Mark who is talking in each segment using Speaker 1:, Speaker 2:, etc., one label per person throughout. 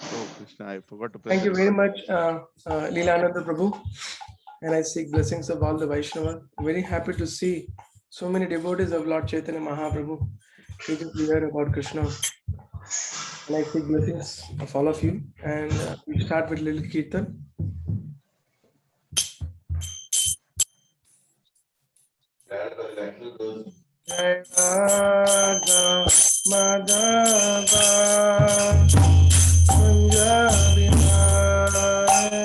Speaker 1: Oh, Krishna, I forgot to
Speaker 2: Thank you
Speaker 1: present.
Speaker 2: very much, Leelananda Prabhu. And I seek blessings of all the Vaishnava. Very happy to see so many devotees of Lord Chaitanya Mahaprabhu eager to hear about Krishna. And I seek blessings of all of you. And we start with little Kirtan. Jai Radha Madhava Kunja Bihari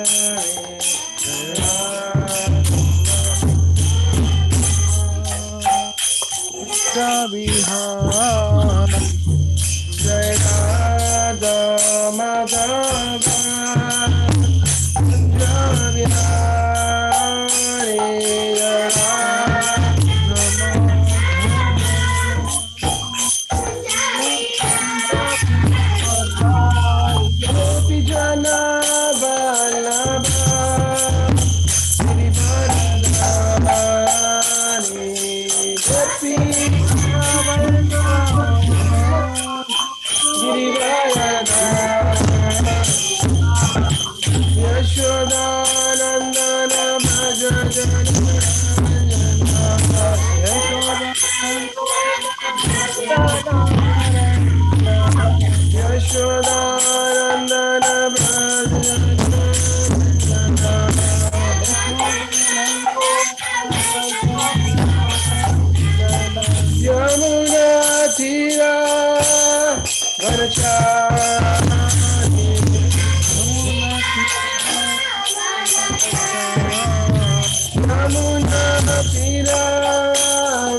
Speaker 2: Jai Radha Madhava Kunja Gopi Jana Vallabha Girivaradhari Gopi Girivaradhari Yashodanandana Bhaja Yashodanandana Bhaja Yamuna Tira Varachari Yamuna Tira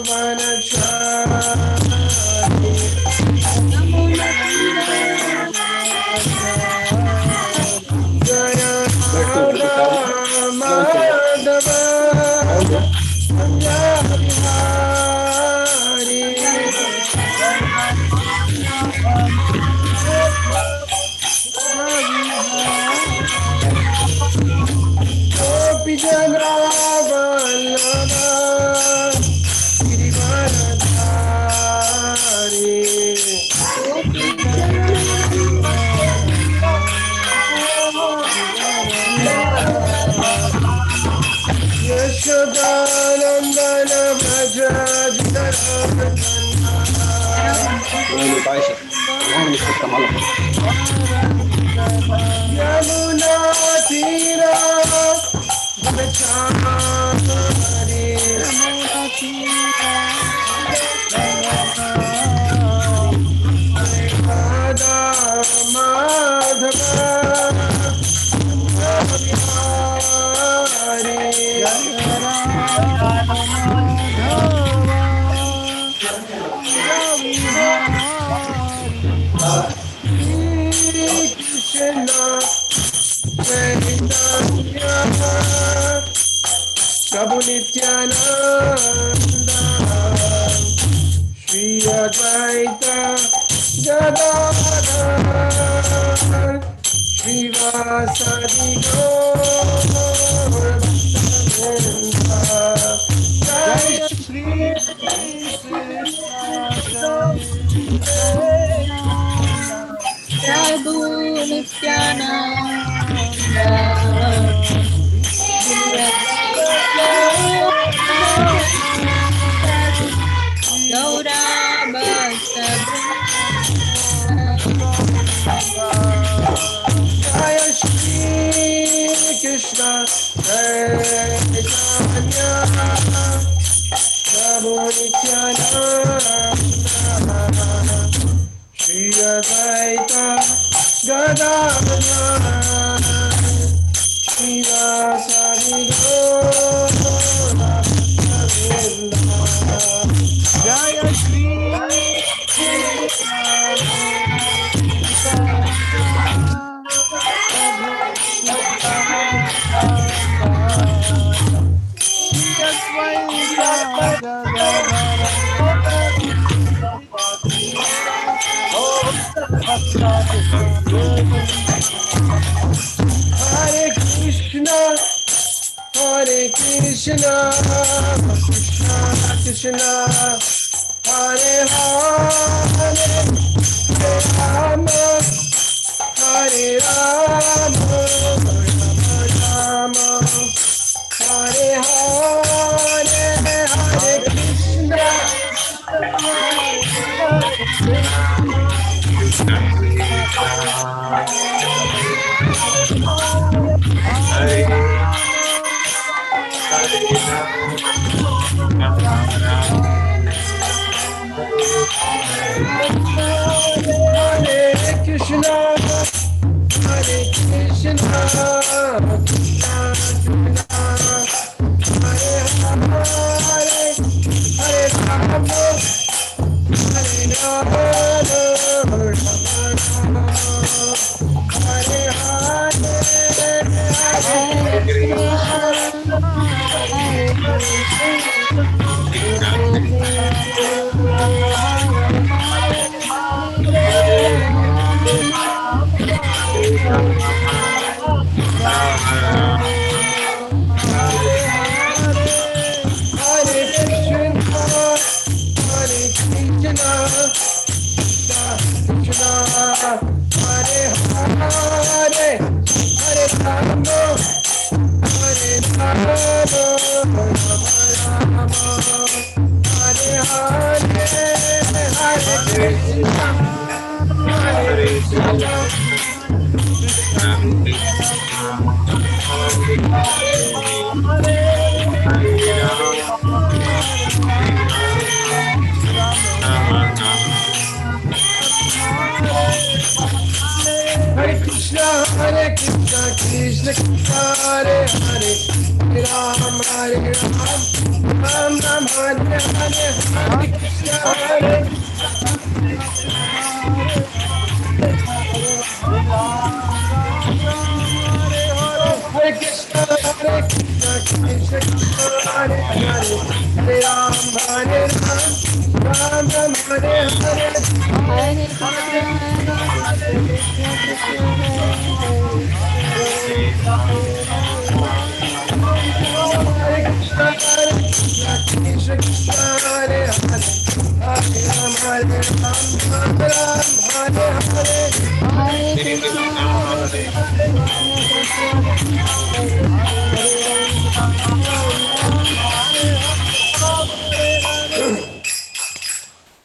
Speaker 2: Varachari Jaya Radha Madhava Kanya Bihari Gopi Jana Vallabha Girivaradhari Yashodanandana Bhaja Yamuna Tira Gopachari Radha Madhava Krishna Chaitanya Prabhu Nityananda Shri Advaita Gadadhar Srivasadi Gaur Jai Shri
Speaker 3: Prabhu Nityananda Gaura Bhakta
Speaker 2: Jai Shri Krishna Chaitanya Prabhu Nityananda Shri Advaita Gadadhar Srivasadi Gaura Jaya Shri Hare Krishna, Hare Krishna, Krishna Krishna, Hare Hare, Hare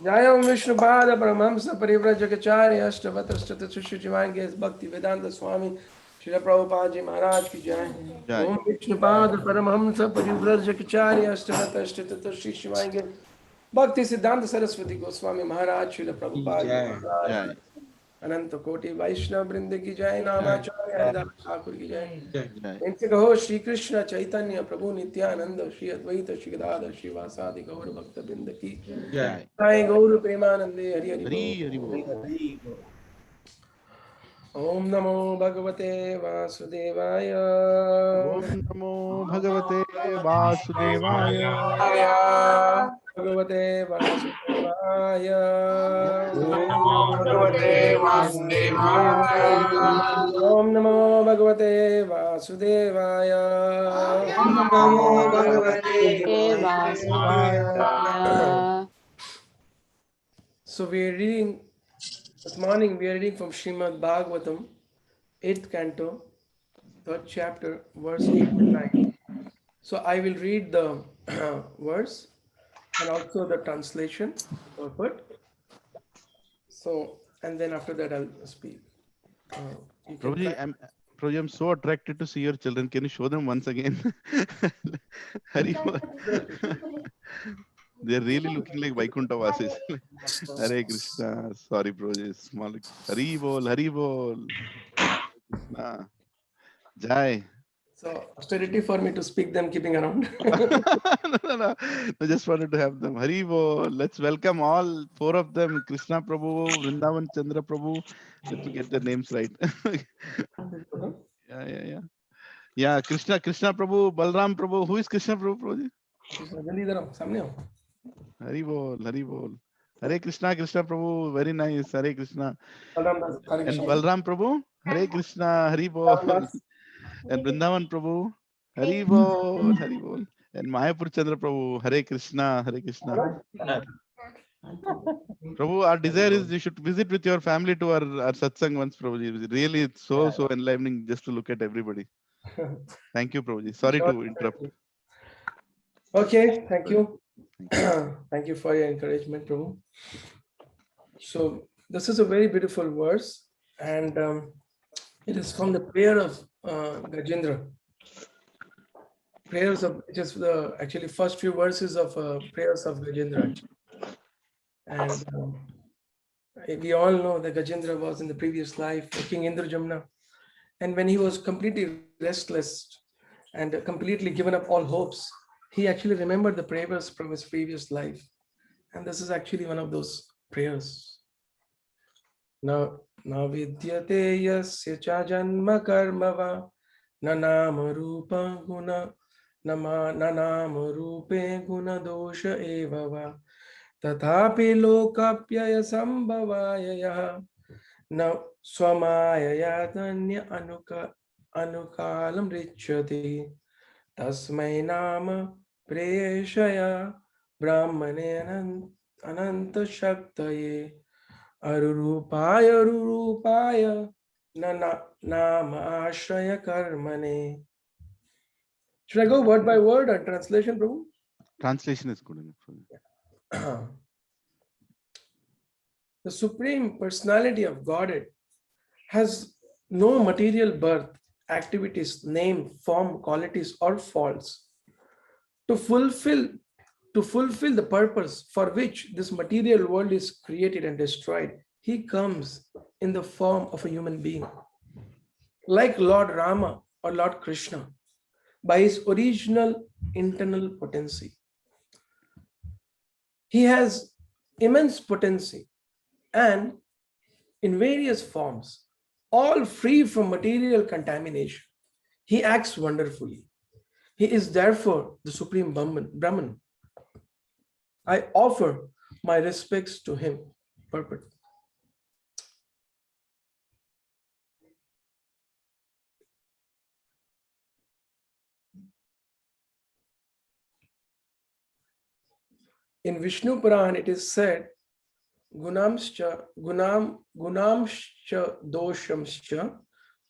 Speaker 2: जय ओम विष्णुपाद परमहंस परिव्रजकाचार्य अष्टवक्र शिवांगे भक्ति वेदांत स्वामी श्रील प्रभुपाद जी महाराज की जय।
Speaker 1: जय।
Speaker 2: ओम विष्णुपाद परमहंस परिव्रजकाचार्य अष्टवक्र शिवांगे भक्ति सिद्धांत सरस्वती गोस्वामी महाराज श्रील प्रभुपाद जी महाराज
Speaker 1: जय।
Speaker 2: अनंत कोटि वैष्णव वृंद की जय। नामाचार्य हरिदास ठाकुर की जय।
Speaker 1: जय।
Speaker 2: इनसे कहो श्री कृष्ण चैतन्य प्रभु नित्यानंद श्री अद्वैत श्री गदाधर श्रीवासादि गौर भक्त वृंद की
Speaker 1: जय।
Speaker 2: जय। गौर प्रेमानंदे हरि हरि
Speaker 1: हरि हरि
Speaker 2: बोल।
Speaker 1: बोल।
Speaker 2: ओम नमो भगवते वासुदेवाय।
Speaker 1: ओम नमो भगवते वासुदेवाय।
Speaker 2: भगवते वासुदेवाय।
Speaker 4: भगवते वासुदेवाय।
Speaker 2: ओम नमो भगवते वासुदेवाय।
Speaker 4: नमो भगवते
Speaker 3: वासुदेवाय।
Speaker 2: So we are reading this morning. We are reading from Srimad Bhagavatam, 8th canto, 3rd chapter, verse 8 and 9. So I will read the verse and also the translation of it. So and then after that I'll speak. You can
Speaker 1: Prabhuji,
Speaker 2: try-
Speaker 1: Prabhuji, I'm so attracted to see your children. Can you show them once again? Hari Bol. They're really looking like Vaikuntha Vasis. Hare Krishna. Sorry, Prabhuji. Small. Hari Bol, Hari Bol. Krishna. Jai.
Speaker 2: So austerity for me to speak them keeping around.
Speaker 1: No. I just wanted to have them. Hari Bol. Let's welcome all four of them. Krishna Prabhu, Vrindavan Chandra Prabhu. Let me get their names right. Yeah. Yeah, Krishna Prabhu, Balram Prabhu. Who is Krishna Prabhu, Prabhuji?
Speaker 2: जल्दी इधर आओ, सामने आओ।
Speaker 1: Hari Bol, Hari Bol. Hare Krishna Prabhu. Very nice. Hare Krishna.
Speaker 2: Balram Das, Hare
Speaker 1: And
Speaker 2: Krishna.
Speaker 1: Balram Prabhu. Hare Krishna. Hari Bol.
Speaker 2: Balram Das,
Speaker 1: And Vrindavan Prabhu. Hari Bol. Hari Bol. And Mayapur Chandra Prabhu. Hare Krishna. Hare Krishna. Prabhu, our desire is you should visit with your family to our satsang once, Prabhuji. Really, it's so enlivening just to look at everybody. Thank you, Prabhuji. Sorry to interrupt.
Speaker 2: Okay, thank you. Thank you for your encouragement, Prabhu. So this is a very beautiful verse, and it is from the prayer of Gajendra. Prayers of just the actually first few verses of prayers of Gajendra. And we all know that Gajendra was in the previous life King Indrajamna, and when he was completely restless and completely given up all hopes, he actually remembered the prayers from his previous life, and this is actually one of those prayers. Now, vidyate yasya cha janma karma va na nama rupa guna nama na nama rupe guna dosha eva va tathapi lokapyaya sambhavaya yah na swamaya yatanya anukalam richyati tasmai nama preshaya brahmane ananta shaktaye arurupaya nama ashraya karmane. Should I go word by word or translation, Prabhu?
Speaker 1: Translation is good enough.
Speaker 2: The Supreme Personality of Godhead has no material birth, activities, name, form, qualities, or faults. To fulfill the purpose for which this material world is created and destroyed, he comes in the form of a human being, like Lord Rama or Lord Krishna, by his original internal potency. He has immense potency and in various forms, all free from material contamination. He acts wonderfully. He is therefore the Supreme Brahman. I offer my respects to him. Purport. In Vishnu Puran, it is said, Gunamscha doshamscha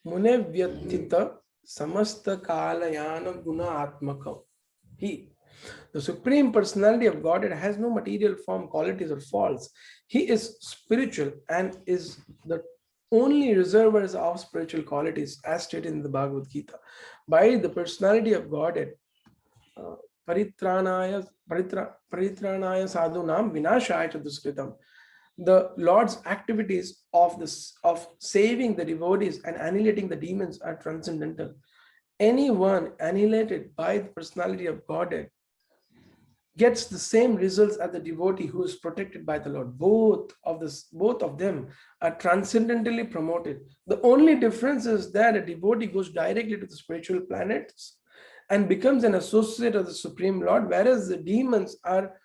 Speaker 2: mune vyattita samasta kalayana guna atmakam. He, the Supreme Personality of Godhead, has no material form, qualities, or faults. He is spiritual and is the only reservoirs of spiritual qualities, as stated in the Bhagavad Gita. By the Personality of Godhead, paritranaya sadhunam vinashaya chaduskritam. The Lord's activities of saving the devotees and annihilating the demons are transcendental. Anyone annihilated by the Personality of Godhead gets the same results as the devotee who is protected by the Lord. Both of them are transcendently promoted. The only difference is that a devotee goes directly to the spiritual planets and becomes an associate of the Supreme Lord, whereas the demons are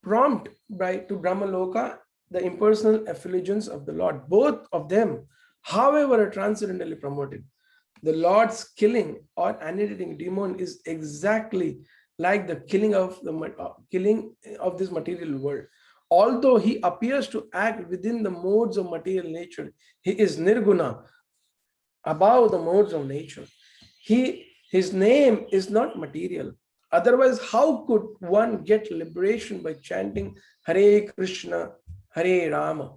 Speaker 2: prompt to Brahmaloka, the impersonal effulgence of the Lord. Both of them, however, are transcendently promoted. The Lord's killing or annihilating demon is exactly like the killing of this material world. Although he appears to act within the modes of material nature, he is nirguna, above the modes of nature. His name is not material. Otherwise, how could one get liberation by chanting Hare Krishna, Hare Rama?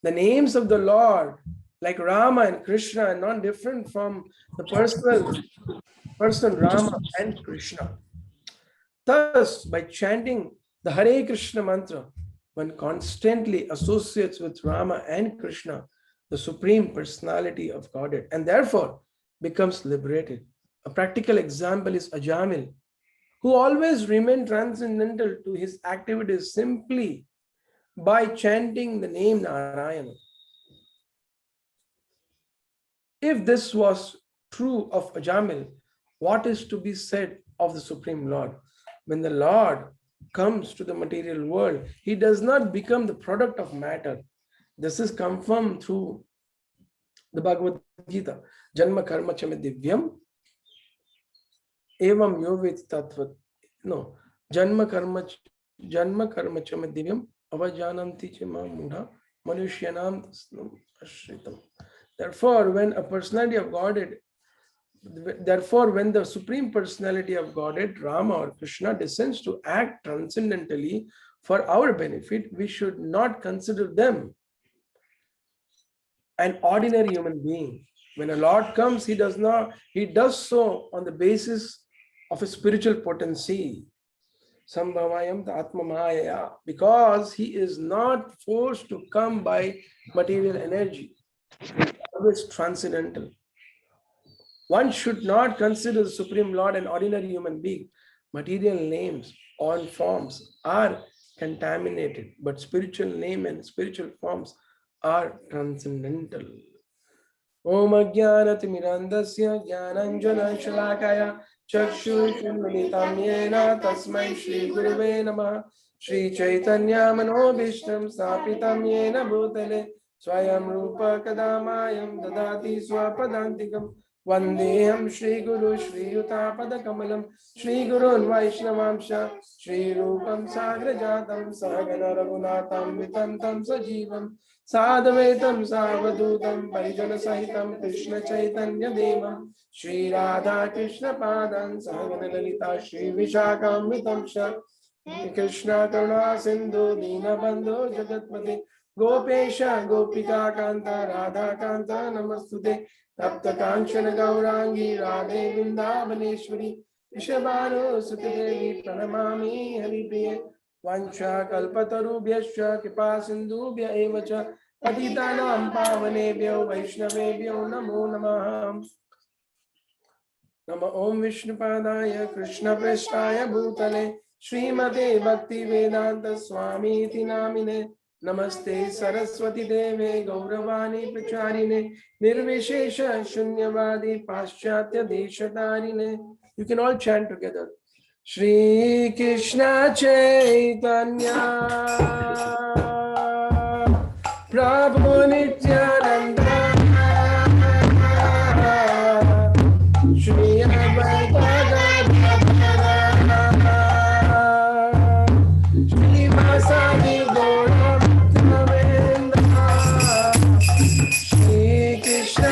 Speaker 2: The names of the Lord, like Rama and Krishna, are not different from the person Rama and Krishna. Thus, by chanting the Hare Krishna mantra, one constantly associates with Rama and Krishna, the Supreme Personality of Godhead, and therefore becomes liberated. A practical example is Ajamil, who always remained transcendental to his activities simply by chanting the name Narayana. If this was true of Ajamil, what is to be said of the Supreme Lord? When the Lord comes to the material world, he does not become the product of matter. This is confirmed through the Bhagavad Gita. Janma karma chame divyam evam yovet tattvat. No, janma karma chame divyam avajananti chema mudha manushyanam tasnam ashritam. Therefore, when the Supreme Personality of Godhead, Rama or Krishna, descends to act transcendentally for our benefit, we should not consider them an ordinary human being. When a Lord comes, he does so on the basis of a spiritual potency. Sambhamayam Atma Maya, because he is not forced to come by material energy. He is always transcendental. One should not consider the Supreme Lord an ordinary human being. Material names or forms are contaminated, but spiritual name and spiritual forms are transcendental. Om Ajnanatimirandasya Jnananjana Shalakaya Chakshurunmilitam Yena Tasmai Shri Guruve Namah Shri Chaitanya Manobhishtam Stapitam Yena Bhutale Swayam Rupa Kadamayam Dadati Swapadantikam Vandeham Shri Guru Shri Yuta Padakamalam Shri Gurun Vaishnavamsha Shri Rupam Sagrajatam Sahagana Raghunatam Vitam Tam Sajivam Sadhvetam Savadutam Parijana Sahitam Krishna Chaitanya Devam Shri Radha Krishna Padan Sahagana Lalita Shri Vishakam Vitamsha Krishna Karuna Sindhu Dina Bandhu Jagatpati Gopesha Gopika Kanta Radha Kanta Namastute Tapta Kanchana Gaurangi Radhe Vrindavaneshwari Vishabhanu Sutidevi Pranamami Haripriye Vancha Kalpatarubhyascha Kripa Sindhubhya eva cha Patitanam Pavanebhyo Vaishnavebhyo Namo Namah. Nama Om Vishnupadaya Krishna Prestaya Bhutale Srimate Bhakti Vedanta Swami Iti Namine Namaste Saraswati Deve Gauravani Pracharine Nirvishesha Shunyavadi Paschatya Deshatarine. You can all chant together. Shri Krishna Chaitanya Prabhu Nityananda Shri Advaita Gadadhara Shri Vasadi Gaurav Shri Krishna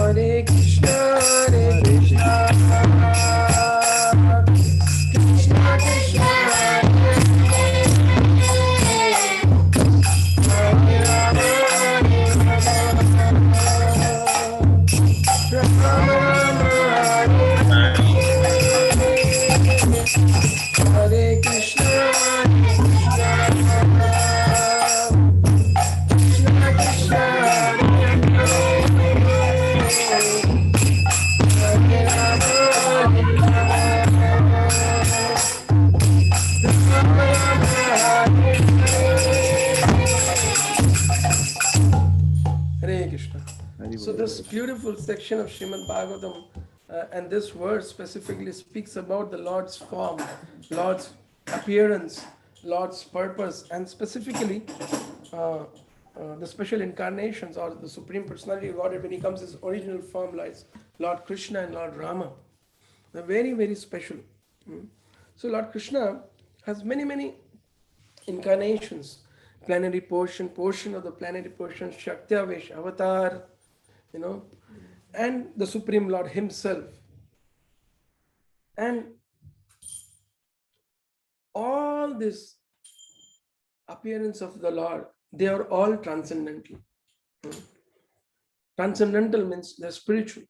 Speaker 2: Hare Krishna, Hare Krishna, Krishna Krishna, Hare Rama, Rama Rama, Hare Krishna, Krishna Krishna. Hare Krishna. So this beautiful section of Srimad Bhagavatam and this verse specifically speaks about the Lord's form, Lord's appearance, Lord's purpose, and specifically the special incarnations or the Supreme Personality of Godhead when he comes his original form, like Lord Krishna and Lord Rama. They're very, very special. So Lord Krishna has many, many incarnations. Plenary portion of the plenary portion, Shakti-avesh, avatar, and the Supreme Lord himself. And all this appearance of the Lord, they are all transcendental. Transcendental means they're spiritual.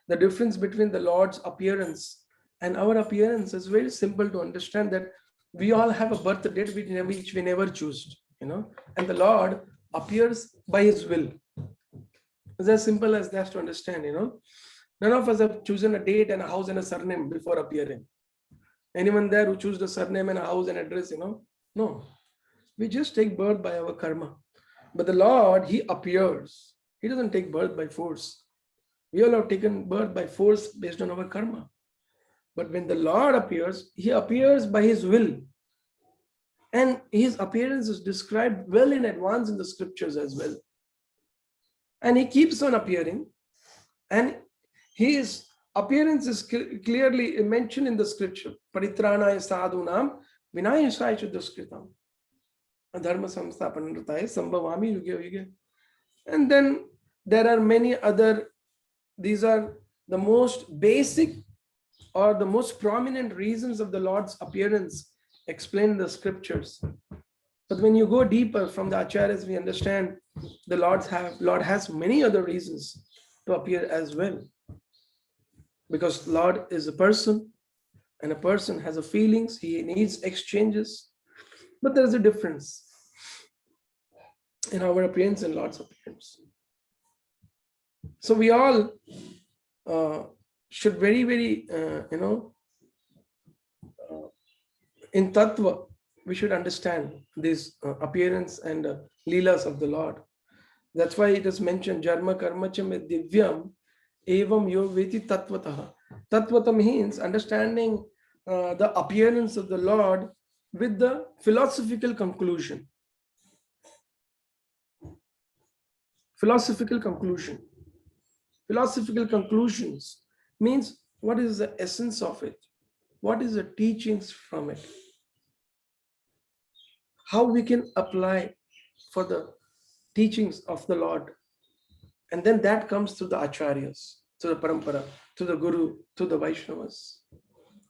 Speaker 2: The difference between the Lord's appearance and our appearance is very simple to understand, that we all have a birth date which we never choose, and the Lord appears by his will. It's as simple as that to understand, None of us have chosen a date and a house and a surname before appearing. Anyone there who choose the surname and a house and address, No. We just take birth by our karma. But the Lord, he appears. He doesn't take birth by force. We all have taken birth by force based on our karma. But when the Lord appears, he appears by his will. And his appearance is described well in advance in the scriptures as well. And he keeps on appearing. And his appearance is clearly mentioned in the scripture. Paritranaya sadhunam Vinayasaya Chudaskritam, Dharma Samsthapanarataye Sambhavami Yuge Yuge. And then there are many other, these are the most basic or the most prominent reasons of the Lord's appearance explained in the scriptures. But when you go deeper from the acharyas, we understand the Lord has many other reasons to appear as well. Because Lord is a person, and a person has a feelings, he needs exchanges. But there is a difference in our appearance and Lord's appearance. So we all should very, very, in Tattva, we should understand this appearance and leelas of the Lord. That's why it is mentioned, Jarma karma cha me divyam evam yo veti tattvataha. Tattvata means understanding the appearance of the Lord with the philosophical conclusion. Philosophical conclusion. Philosophical conclusions means what is the essence of it? What is the teachings from it? How we can apply for the teachings of the Lord. And then that comes to the acharyas, to the parampara, to the guru, to the Vaishnavas.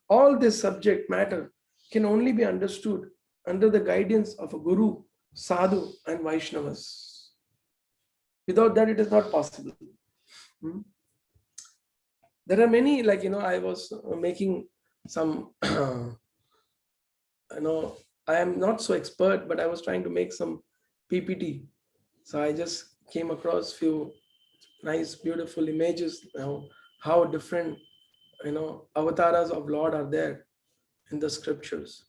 Speaker 2: All this subject matter can only be understood under the guidance of a guru, sadhu, and Vaishnavas. Without that, it is not possible. There are many, I was making some, I am not so expert, but I was trying to make some PPT. So I just came across few nice, beautiful images, how different, avatars of Lord are there in the scriptures.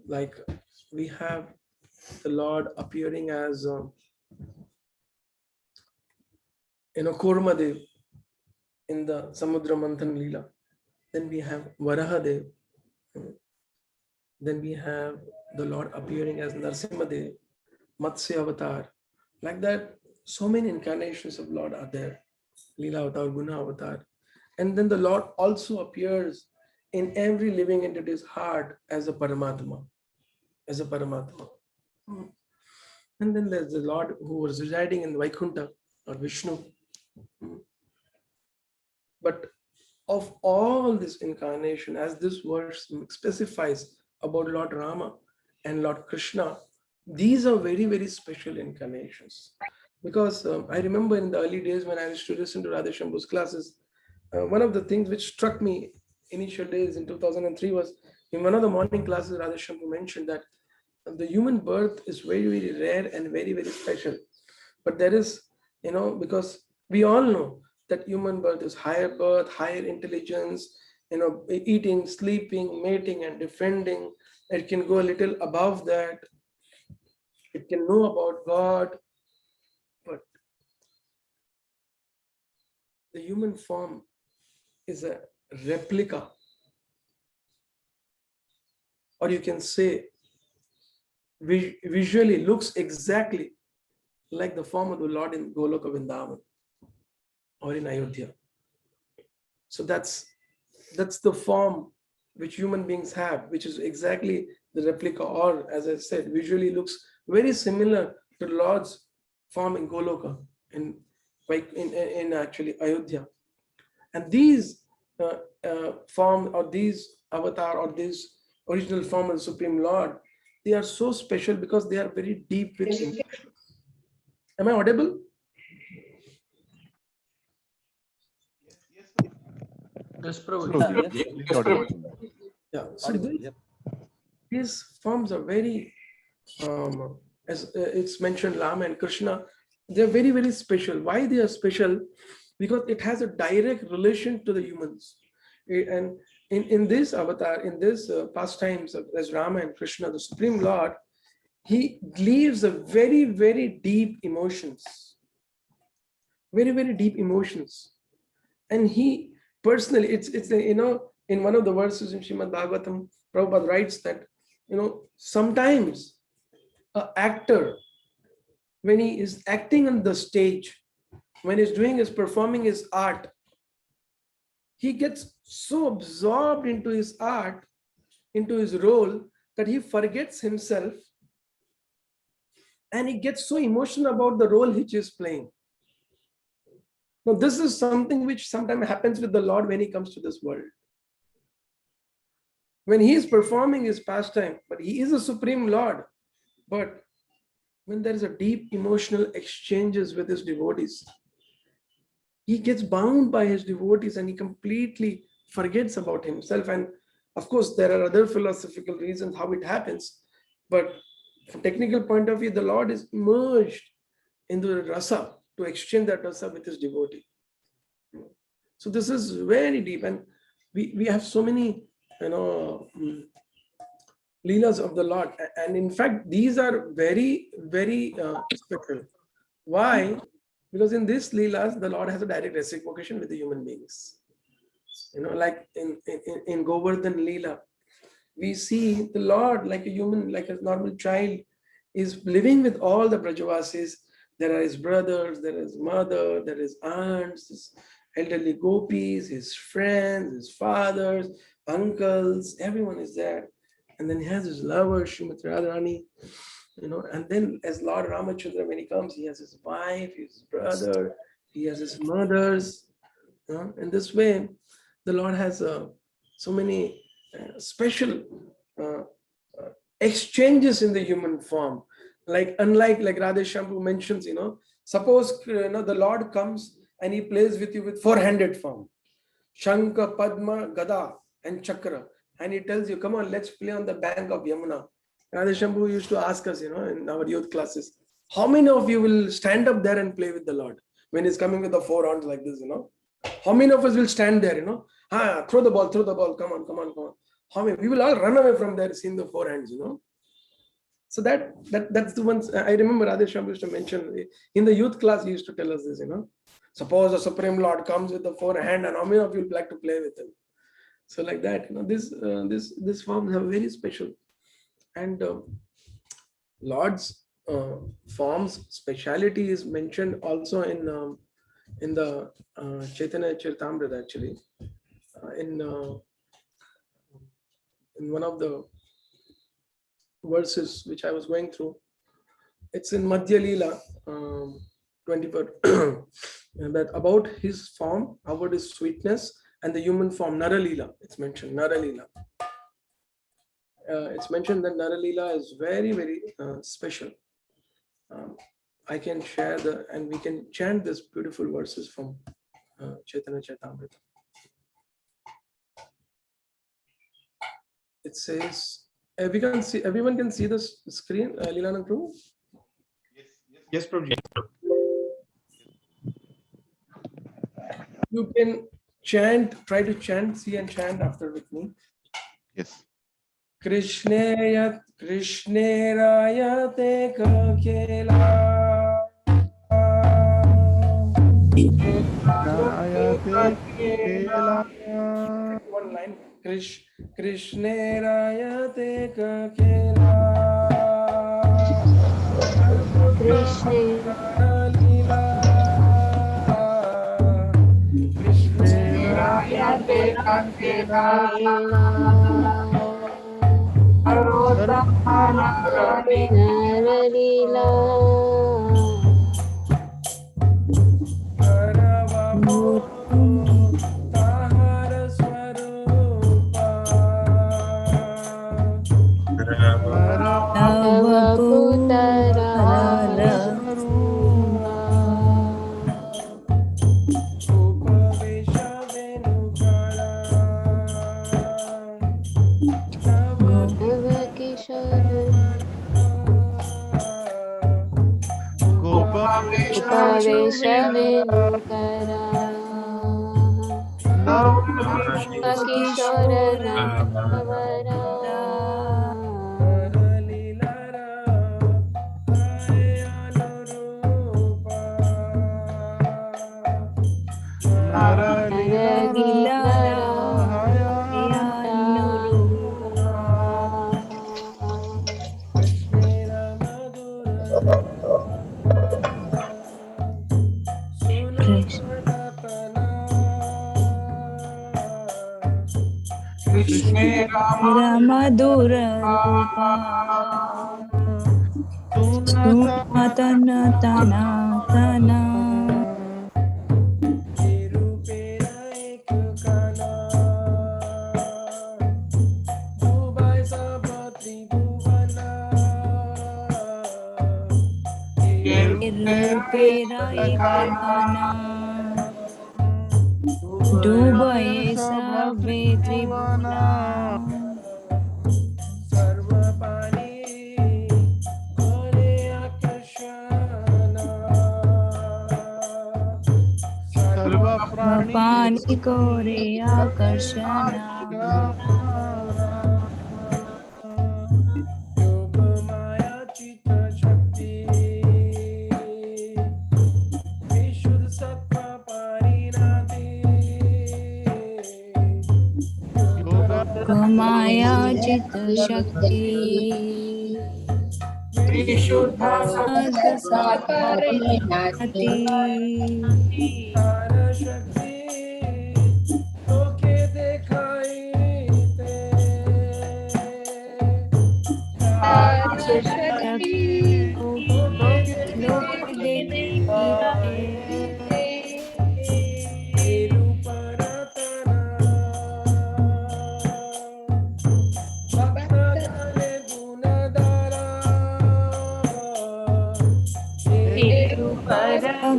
Speaker 2: Like we have the Lord appearing as, Kurmadev in the Samudra Manthan Leela. Then we have Varahadev. Then we have the Lord appearing as Narsimhadev, Matsya Avatar. Like that, so many incarnations of Lord are there. Leela Avatar, Guna Avatar. And then the Lord also appears in every living entity's heart as a Paramatma. As a Paramatma. And then there's the Lord who was residing in Vaikuntha or Vishnu. But of all this incarnation, as this verse specifies about Lord Rama and Lord Krishna, these are very, very special incarnations. Because I remember in the early days when I used to listen to Radha Shambhu's classes, one of the things which struck me initial days in 2003 was in one of the morning classes, Radha Shambhu mentioned that the human birth is very, very rare and very, very special. But there is, because we all know that human birth is higher birth, higher intelligence, eating, sleeping, mating, and defending. It can go a little above that. It can know about God. But the human form is a replica. Or you can say, visually looks exactly like the form of the Lord in Goloka Vrindavan or in Ayodhya. So that's the form which human beings have, which is exactly the replica, or as I said, visually looks very similar to the Lord's form in Goloka, in actually Ayodhya. And these form or these avatar or this original form of the Supreme Lord, they are so special because they are very deep with emotions. Am I audible?
Speaker 4: Yes, Prabhu.
Speaker 2: Yeah. So these forms are very, as it's mentioned, Rama and Krishna, they're very, very special. Why they are special? Because it has a direct relation to the humans. And in this avatar, in this pastimes as Rama and Krishna, the Supreme Lord, he leaves a very, very deep emotions. Very, very deep emotions. And he personally, it's in one of the verses in Srimad Bhagavatam, Prabhupada writes that, sometimes an actor, when he is acting on the stage, when he's performing his art, he gets so absorbed into his art into his role that he forgets himself and he gets so emotional about the role which he is playing. Now, this is something which sometimes happens with the Lord when he comes to this world. When he is performing his pastime, but he is a supreme Lord. But when there is a deep emotional exchanges with his devotees, he gets bound by his devotees and he completely forgets about himself. And of course, there are other philosophical reasons how it happens. But from technical point of view, the Lord is merged into the rasa to exchange that rasa with his devotee. So this is very deep, and we have so many, leelas of the Lord, and in fact these are very, very special. Why? Because in these leelas the Lord has a direct reciprocation with the human beings. Like in Govardhan Leela, we see the Lord like a human, like a normal child, is living with all the Brajavasis. There are his brothers, there is mother, there is aunts, his elderly gopis, his friends, his fathers, uncles, everyone is there. And then he has his lover, Srimati Radharani, and then as Lord Ramachandra, when he comes, he has his wife, his brother, he has his mothers. In this way, the Lord has so many special exchanges in the human form. Unlike Radheshambhu mentions, suppose the Lord comes and he plays with you with four-handed form, Shankha, Padma, Gada, and Chakra, and he tells you, come on, let's play on the bank of Yamuna. Radheshambhu used to ask us, in our youth classes, how many of you will stand up there and play with the Lord when he's coming with the four horns like this? How many of us will stand there? Throw the ball, come on. How many? We will all run away from there, seeing the four hands. So that's the ones I remember Radheshambhu used to mention in the youth class. He used to tell us this. Suppose the Supreme Lord comes with the four hand, and how many of you would like to play with him? So like that, this forms are very special, and Lord's forms speciality is mentioned also in the Chaitanya Charitamrita, actually, in one of the verses which I was going through. It's in Madhya Leela 24, that about his form, about his sweetness, and the human form, Nara Leela. It's mentioned Nara Leela. It's mentioned that Nara Leela is very, very special. I can share and we can chant this beautiful verses from Chaitanya Charitamrita. It says, everyone can see the screen, Leelanand Prabhu?
Speaker 5: Yes, Prabhuji.
Speaker 2: You can try to chant, see and chant after with me.
Speaker 1: Yes.
Speaker 2: Krishneyat Krishneyarayate kakela. One line. Krishneyarayate kakela.
Speaker 3: मधुर रूपा तन तना तना रूपेरा एक गाना डूबे सबे त्रिभुवना पानी को रे आकर्षण माया चित शक्ति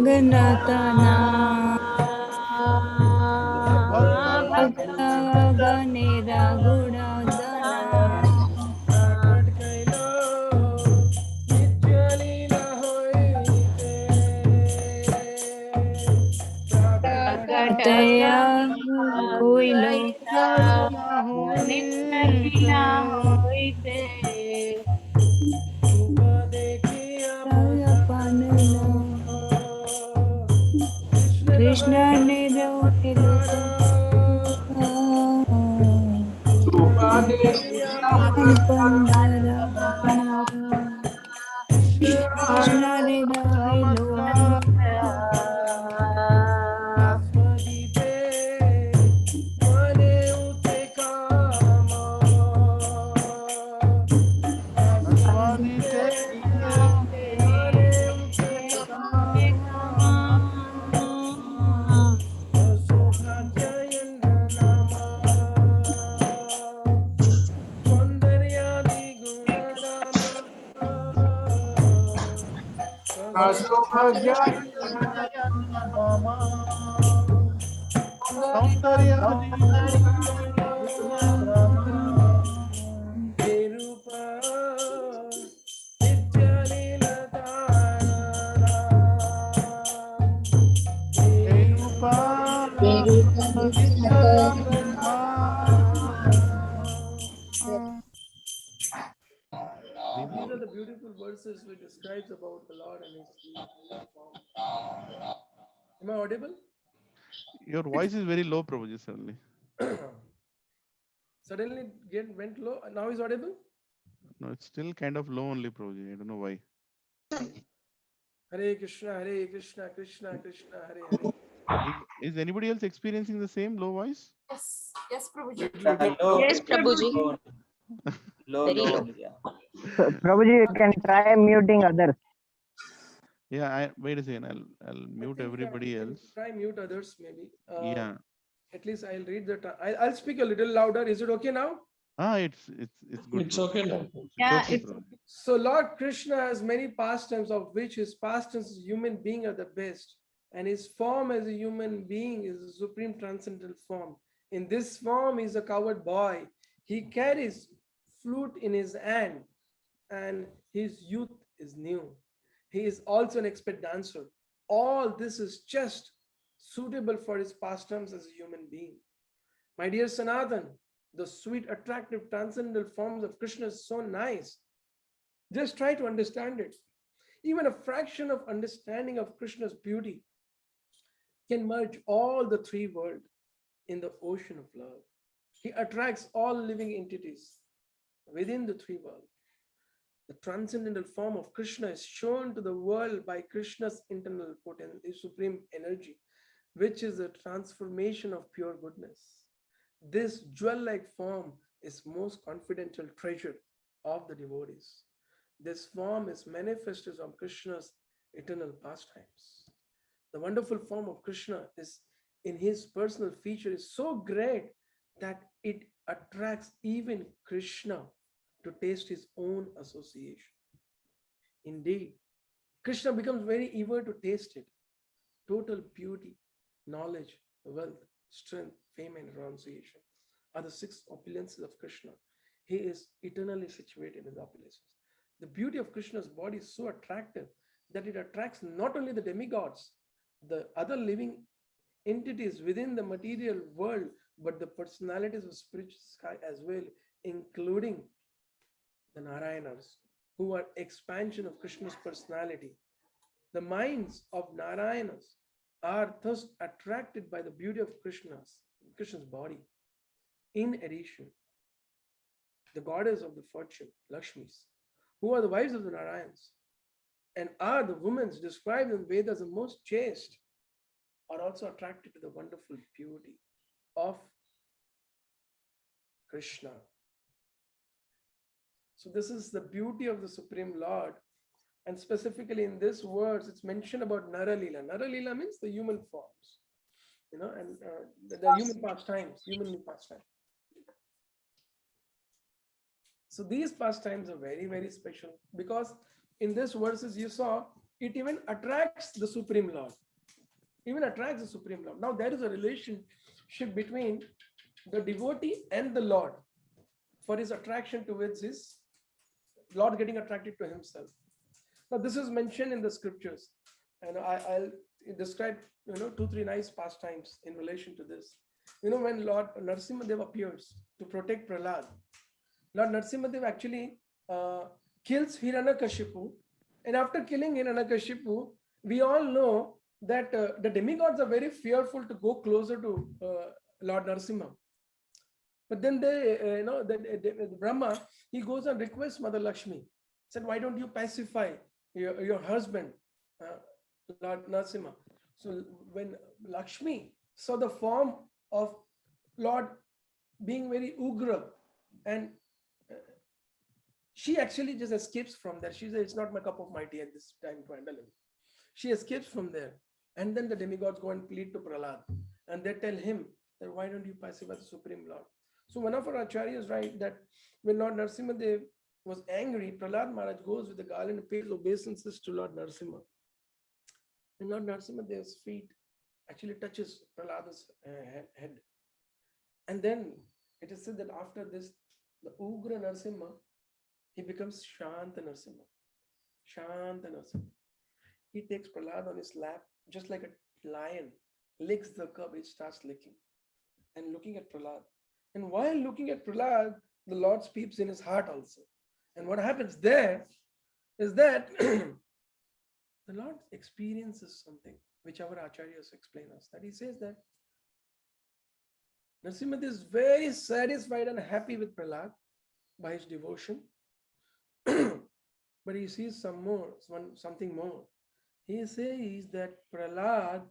Speaker 3: गगनतना गनेरा गुणगना प्रकटया कोई कृष्ण ने
Speaker 2: These are the beautiful verses which describes about the Lord and His form. Am I audible?
Speaker 1: Your voice is very low, Prabhuji, suddenly.
Speaker 2: Suddenly went low. Now is audible?
Speaker 1: No, it's still kind of low only, Prabhuji. I don't know why.
Speaker 2: Hare Krishna, Krishna Krishna, Hare Hare.
Speaker 1: Is anybody else experiencing the same low voice?
Speaker 6: Yes, Prabhuji.
Speaker 3: Yes, Prabhuji.
Speaker 6: Very low.
Speaker 7: Prabhuji, you can try muting others.
Speaker 1: Yeah, wait a second. I'll mute everybody else.
Speaker 2: Try mute others, maybe.
Speaker 1: Yeah.
Speaker 2: At least I'll read the. I'll speak a little louder. Is it okay now?
Speaker 1: It's good.
Speaker 4: It's okay now.
Speaker 3: Yeah,
Speaker 1: okay,
Speaker 3: it's
Speaker 1: Prabhuji.
Speaker 2: So Lord Krishna has many pastimes, of which his pastimes as a human being are the best, and his form as a human being is the supreme transcendental form. In this form, he's a coward boy. He carries flute in his hand, and his youth is new. He is also an expert dancer. All this is just suitable for his pastimes as a human being. My dear Sanatan, the sweet, attractive, transcendental forms of Krishna is so nice. Just try to understand it. Even a fraction of understanding of Krishna's beauty can merge all the three worlds in the ocean of love. He attracts all living entities within the three worlds. The transcendental form of Krishna is shown to the world by Krishna's internal potency, his supreme energy, which is a transformation of pure goodness. This jewel-like form is most confidential treasure of the devotees. This form is manifested of Krishna's eternal pastimes. The wonderful form of Krishna is in his personal feature is so great that it attracts even Krishna to taste his own association. Indeed, Krishna becomes very eager to taste it. Total beauty, knowledge, wealth, strength, fame, and renunciation are the 6 opulences of Krishna. He is eternally situated in the opulences. The beauty of Krishna's body is so attractive that it attracts not only the demigods, the other living entities within the material world, but the personalities of spiritual sky as well, including the Narayanas, who are expansion of Krishna's personality. The minds of Narayanas are thus attracted by the beauty of Krishna's body. In addition, the goddess of the fortune, Lakshmis, who are the wives of the Narayans, and are the women described in Vedas as the most chaste, are also attracted to the wonderful beauty of Krishna. So this is the beauty of the Supreme Lord. And specifically in this verse, it's mentioned about Nara Leela. Nara Leela means the human forms, and the human pastimes, human pastimes. So these pastimes are very, very special because in this verses you saw, it even attracts the Supreme Lord. Even attracts the Supreme Lord. Now there is a relationship between the devotee and the Lord for his attraction towards his Lord getting attracted to himself. Now this is mentioned in the scriptures, and I'll describe 2-3 nice pastimes in relation to this. When Lord Narasimhadev appears to protect Prahlad, Lord Narasimhadev actually kills Hiranyakashipu, and after killing Hiranyakashipu, we all know that the demigods are very fearful to go closer to Lord Narasimha. But then the Brahma, he goes and requests Mother Lakshmi, said, why don't you pacify your husband, Lord Narasimha? So when Lakshmi saw the form of Lord being very ugra, and she actually just escapes from there. She says, it's not my cup of my tea at this time to handle him. She escapes from there. And then the demigods go and plead to Prahlad. And they tell him that why don't you pacify the Supreme Lord? So one of our acharyas write that when Lord Narasimhadev was angry, Prahlad Maharaj goes with the garland and pays obeisances to Lord Narasimha. And Lord Narasimhadev's feet actually touches Prahlad's head. And then it is said that after this, the Ugra Narasimha, he becomes Shanta Narasimha. Shanta Narasimha. He takes Prahlad on his lap, just like a lion, licks the cub, it starts licking and looking at Prahlad. And while looking at Prahlad, the Lord speaks in his heart also. And what happens there is that the Lord experiences something which our acharyas explain us. That he says that Narasimha is very satisfied and happy with Prahlad by his devotion. But he sees something more. He says that Prahlad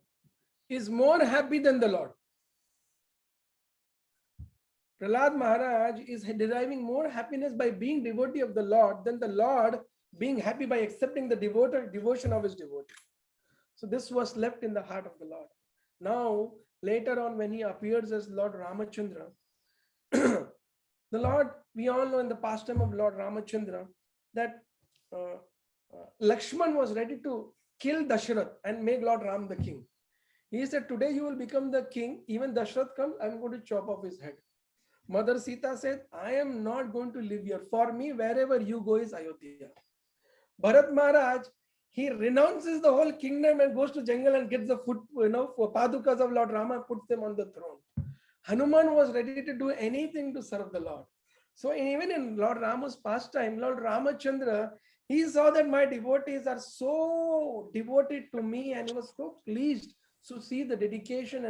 Speaker 2: is more happy than the Lord. Prahlad Maharaj is deriving more happiness by being devotee of the Lord than the Lord being happy by accepting the devotion of his devotee. So this was left in the heart of the Lord. Now, later on when he appears as Lord Ramachandra, the Lord, we all know in the pastime of Lord Ramachandra that Lakshman was ready to kill Dasharath and make Lord Ram the king. He said, today you will become the king. Even Dasharath comes, I'm going to chop off his head. Mother Sita said, I am not going to live here. For me, wherever you go is Ayodhya. Bharat Maharaj, he renounces the whole kingdom and goes to jungle and gets the foot, for padukas of Lord Rama, puts them on the throne. Hanuman was ready to do anything to serve the Lord. So even in Lord Rama's pastime, Lord Ramachandra, he saw that my devotees are so devoted to me, and he was so pleased to see the dedication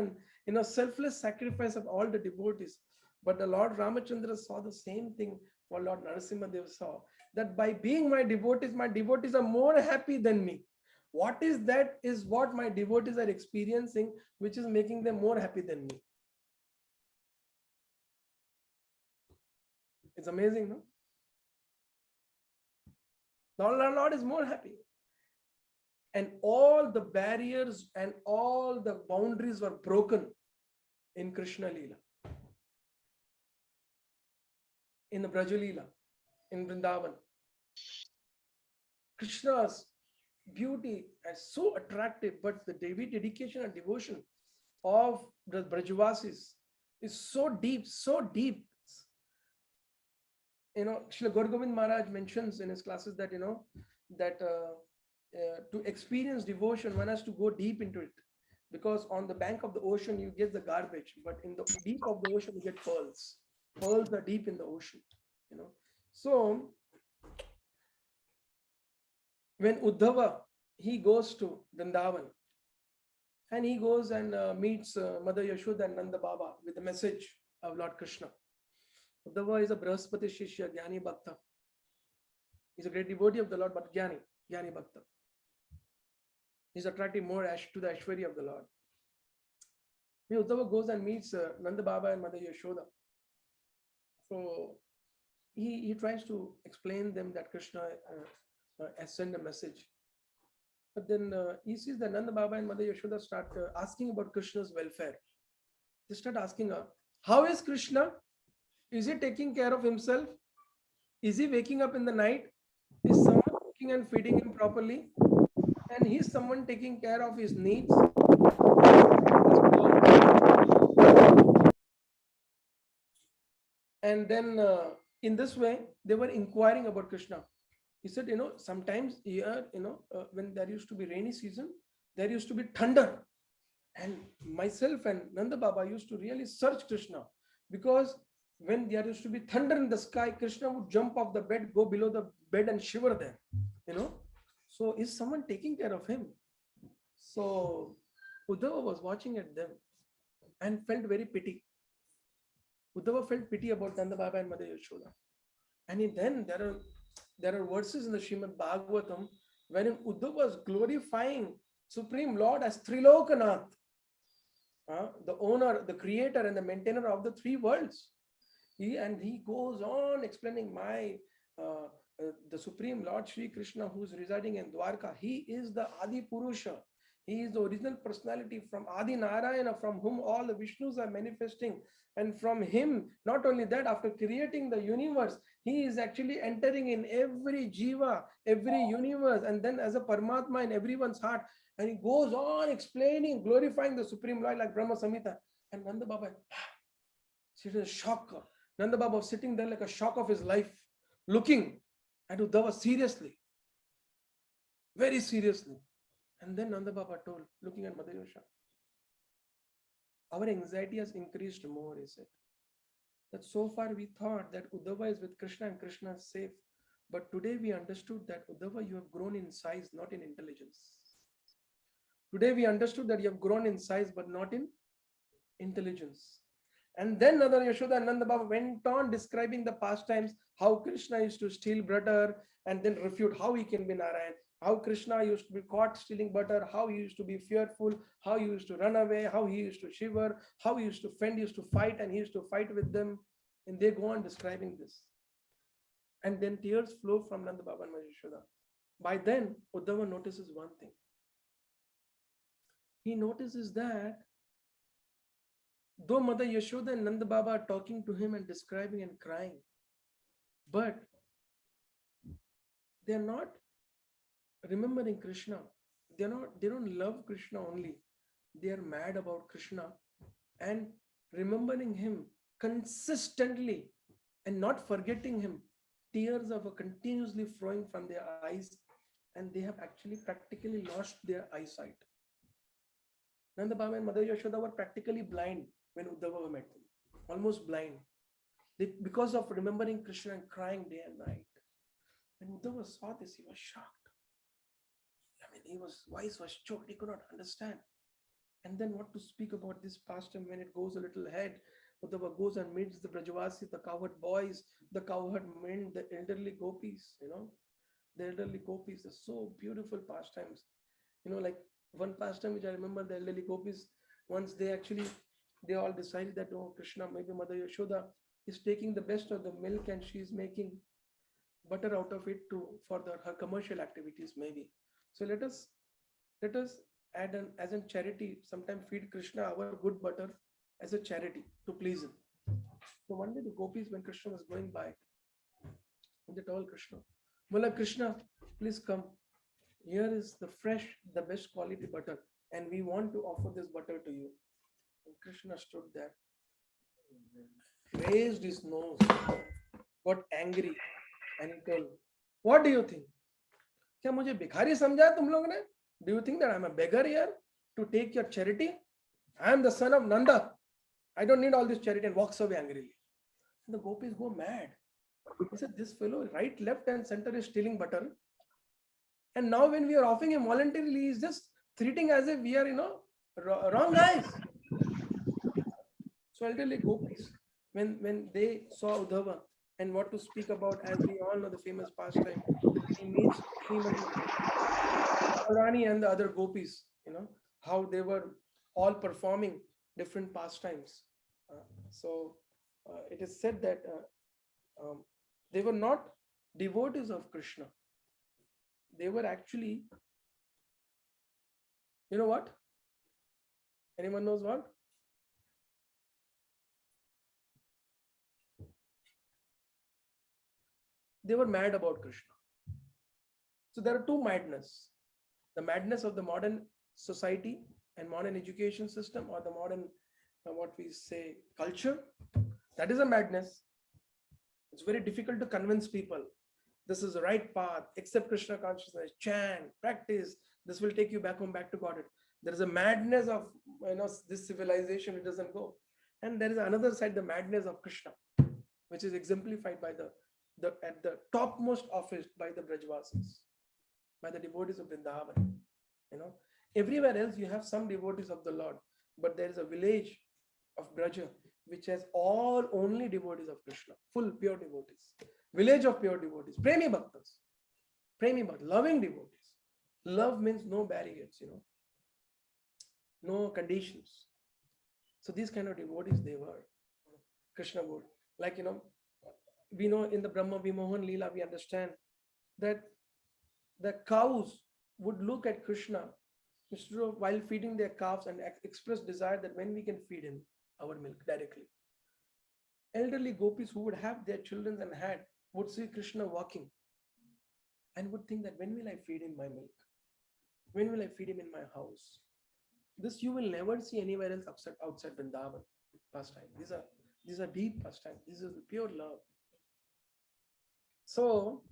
Speaker 2: and selfless sacrifice of all the devotees. But the Lord Ramachandra saw the same thing what Lord Narasimhadev saw, that by being my devotees are more happy than me. What is that is what my devotees are experiencing, which is making them more happy than me. It's amazing, no? The Lord is more happy. And all the barriers and all the boundaries were broken in Krishna Leela, in the Braja Leela, in Vrindavan. Krishna's beauty is so attractive, but the dedication and devotion of the Brajavasis is so deep, so deep. You know, Srila Gaur Govind Maharaj mentions in his classes that, you know, that to experience devotion, one has to go deep into it. Because on the bank of the ocean, you get the garbage, but in the deep of the ocean, you get pearls. Pearls are deep in the ocean, you know. So, when Uddhava, he goes to Vrindavan, and he goes and meets Mother Yashoda and Nanda Baba with the message of Lord Krishna. Uddhava is a Brahaspati Shishya, Jnani Bhakta. He's a great devotee of the Lord, but Jnani Bhakta. He's attracting more to the Aishwarya of the Lord. When Uddhava goes and meets Nanda Baba and Mother Yashoda, so he tries to explain them that Krishna has sent a message. But then he sees that Nanda Baba and Mother Yashoda start asking about Krishna's welfare. They start asking her, how is Krishna? Is he taking care of himself? Is he waking up in the night? Is someone cooking and feeding him properly? And is someone taking care of his needs? And then in this way, they were inquiring about Krishna. He said, you know, sometimes here, you know, when there used to be rainy season, there used to be thunder. And myself and Nanda Baba used to really search Krishna, because when there used to be thunder in the sky, Krishna would jump off the bed, go below the bed and shiver there, you know. So is someone taking care of him? So Uddhava was watching at them and felt very pity. Uddhava felt pity about Nanda Baba and Mother Yashoda. And then there are verses in the Srimad Bhagavatam wherein Uddhava was glorifying Supreme Lord as Trilokanath, the owner, the creator, and the maintainer of the three worlds. He goes on explaining the Supreme Lord Shri Krishna, who is residing in Dwarka. He is the Adi Purusha. He is the original personality from Adi Narayana, from whom all the Vishnus are manifesting. And from him, not only that, after creating the universe, he is actually entering in every jiva, every universe, and then as a Paramatma in everyone's heart. And he goes on explaining, glorifying the Supreme Lord like Brahma Samhita. And Nanda Baba, it is a shock. Nanda Baba was sitting there like a shock of his life, looking at Uddhava seriously, very seriously. And then Nanda Baba told, looking at Mother Yashoda, our anxiety has increased more, he said. That so far we thought that Uddhava is with Krishna and Krishna is safe. But today we understood that Uddhava, you have grown in size, not in intelligence. Today we understood that you have grown in size, but not in intelligence. And then Mother Yashoda and Nanda Baba went on describing the pastimes, how Krishna used to steal butter and then refute how he can be Narayan, how Krishna used to be caught stealing butter, how he used to be fearful, how he used to run away, how he used to shiver, how he used to fend, he used to fight, and he used to fight with them. And they go on describing this. And then tears flow from Nanda Baba and Mother Yashoda. By then, Uddhava notices one thing. He notices that though Mother Yashoda and Nanda Baba are talking to him and describing and crying, but they are not remembering Krishna. They don't love Krishna only. They are mad about Krishna and remembering him consistently and not forgetting him. Tears are continuously flowing from their eyes, and they have actually practically lost their eyesight. Nanda Baba and Mother Yashoda were practically blind when Uddhava met them, almost blind. Because of remembering Krishna and crying day and night. When Uddhava saw this, he was shocked. I mean, his voice was choked, he could not understand. And then what to speak about this pastime when it goes a little ahead. Uddhava goes and meets the Brajavasis, the cowherd boys, the cowherd men, the elderly gopis, the elderly gopis, are so beautiful pastimes. Like one pastime which I remember, the elderly gopis, once they all decided that, oh, Krishna, maybe Mother Yashoda is taking the best of the milk and she is making butter out of it for her commercial activities maybe. So let us add as a charity, sometime feed Krishna our good butter as a charity to please him. So one day the gopis, when Krishna was going by, they told Krishna, "Bola Krishna, please come. Here is the fresh, the best quality butter, and we want to offer this butter to you." And Krishna stood there, raised his nose, got angry, and he told, "What do you think? क्या मुझे भिखारी समझा तुम लोग ने? Do you think that I'm a beggar here to take your charity? I am the son of Nanda. I don't need all this charity," and walks away angrily. And the gopis go mad. He said, "This fellow, right, left, and center is stealing butter. And now when we are offering him voluntarily, he's just treating as if we are, wrong guys." So elderly gopis, when they saw Uddhava and what to speak about, as we all know the famous pastime, he meets Rani and the other gopis, how they were all performing different pastimes. It is said that they were not devotees of Krishna. They were actually, you know what? Anyone knows what? They were mad about Krishna. So there are two madness. The madness of the modern society and modern education system, or the modern, what we say, culture. That is a madness. It's very difficult to convince people this is the right path, accept Krishna consciousness, chant, practice. This will take you back home, back to Godhead. There is a madness of this civilization, it doesn't go. And there is another side, the madness of Krishna, which is exemplified by at the topmost office by the Brajvasis, by the devotees of Vrindavan. Everywhere else you have some devotees of the Lord, but there is a village of Braja which has only devotees of Krishna, full pure devotees, village of pure devotees, premi bhaktas, loving devotees. Love means no barriers, no conditions. So these kind of devotees they were. Krishna would, we know in the Brahma Vimohan Leela, we understand that the cows would look at Krishna while feeding their calves and express desire that when we can feed him our milk directly. Elderly gopis who would have their children and would see Krishna walking and would think that when will I feed him my milk? When will I feed him in my house? This you will never see anywhere else outside Vrindavan pastime. These are deep pastime. This is pure love. So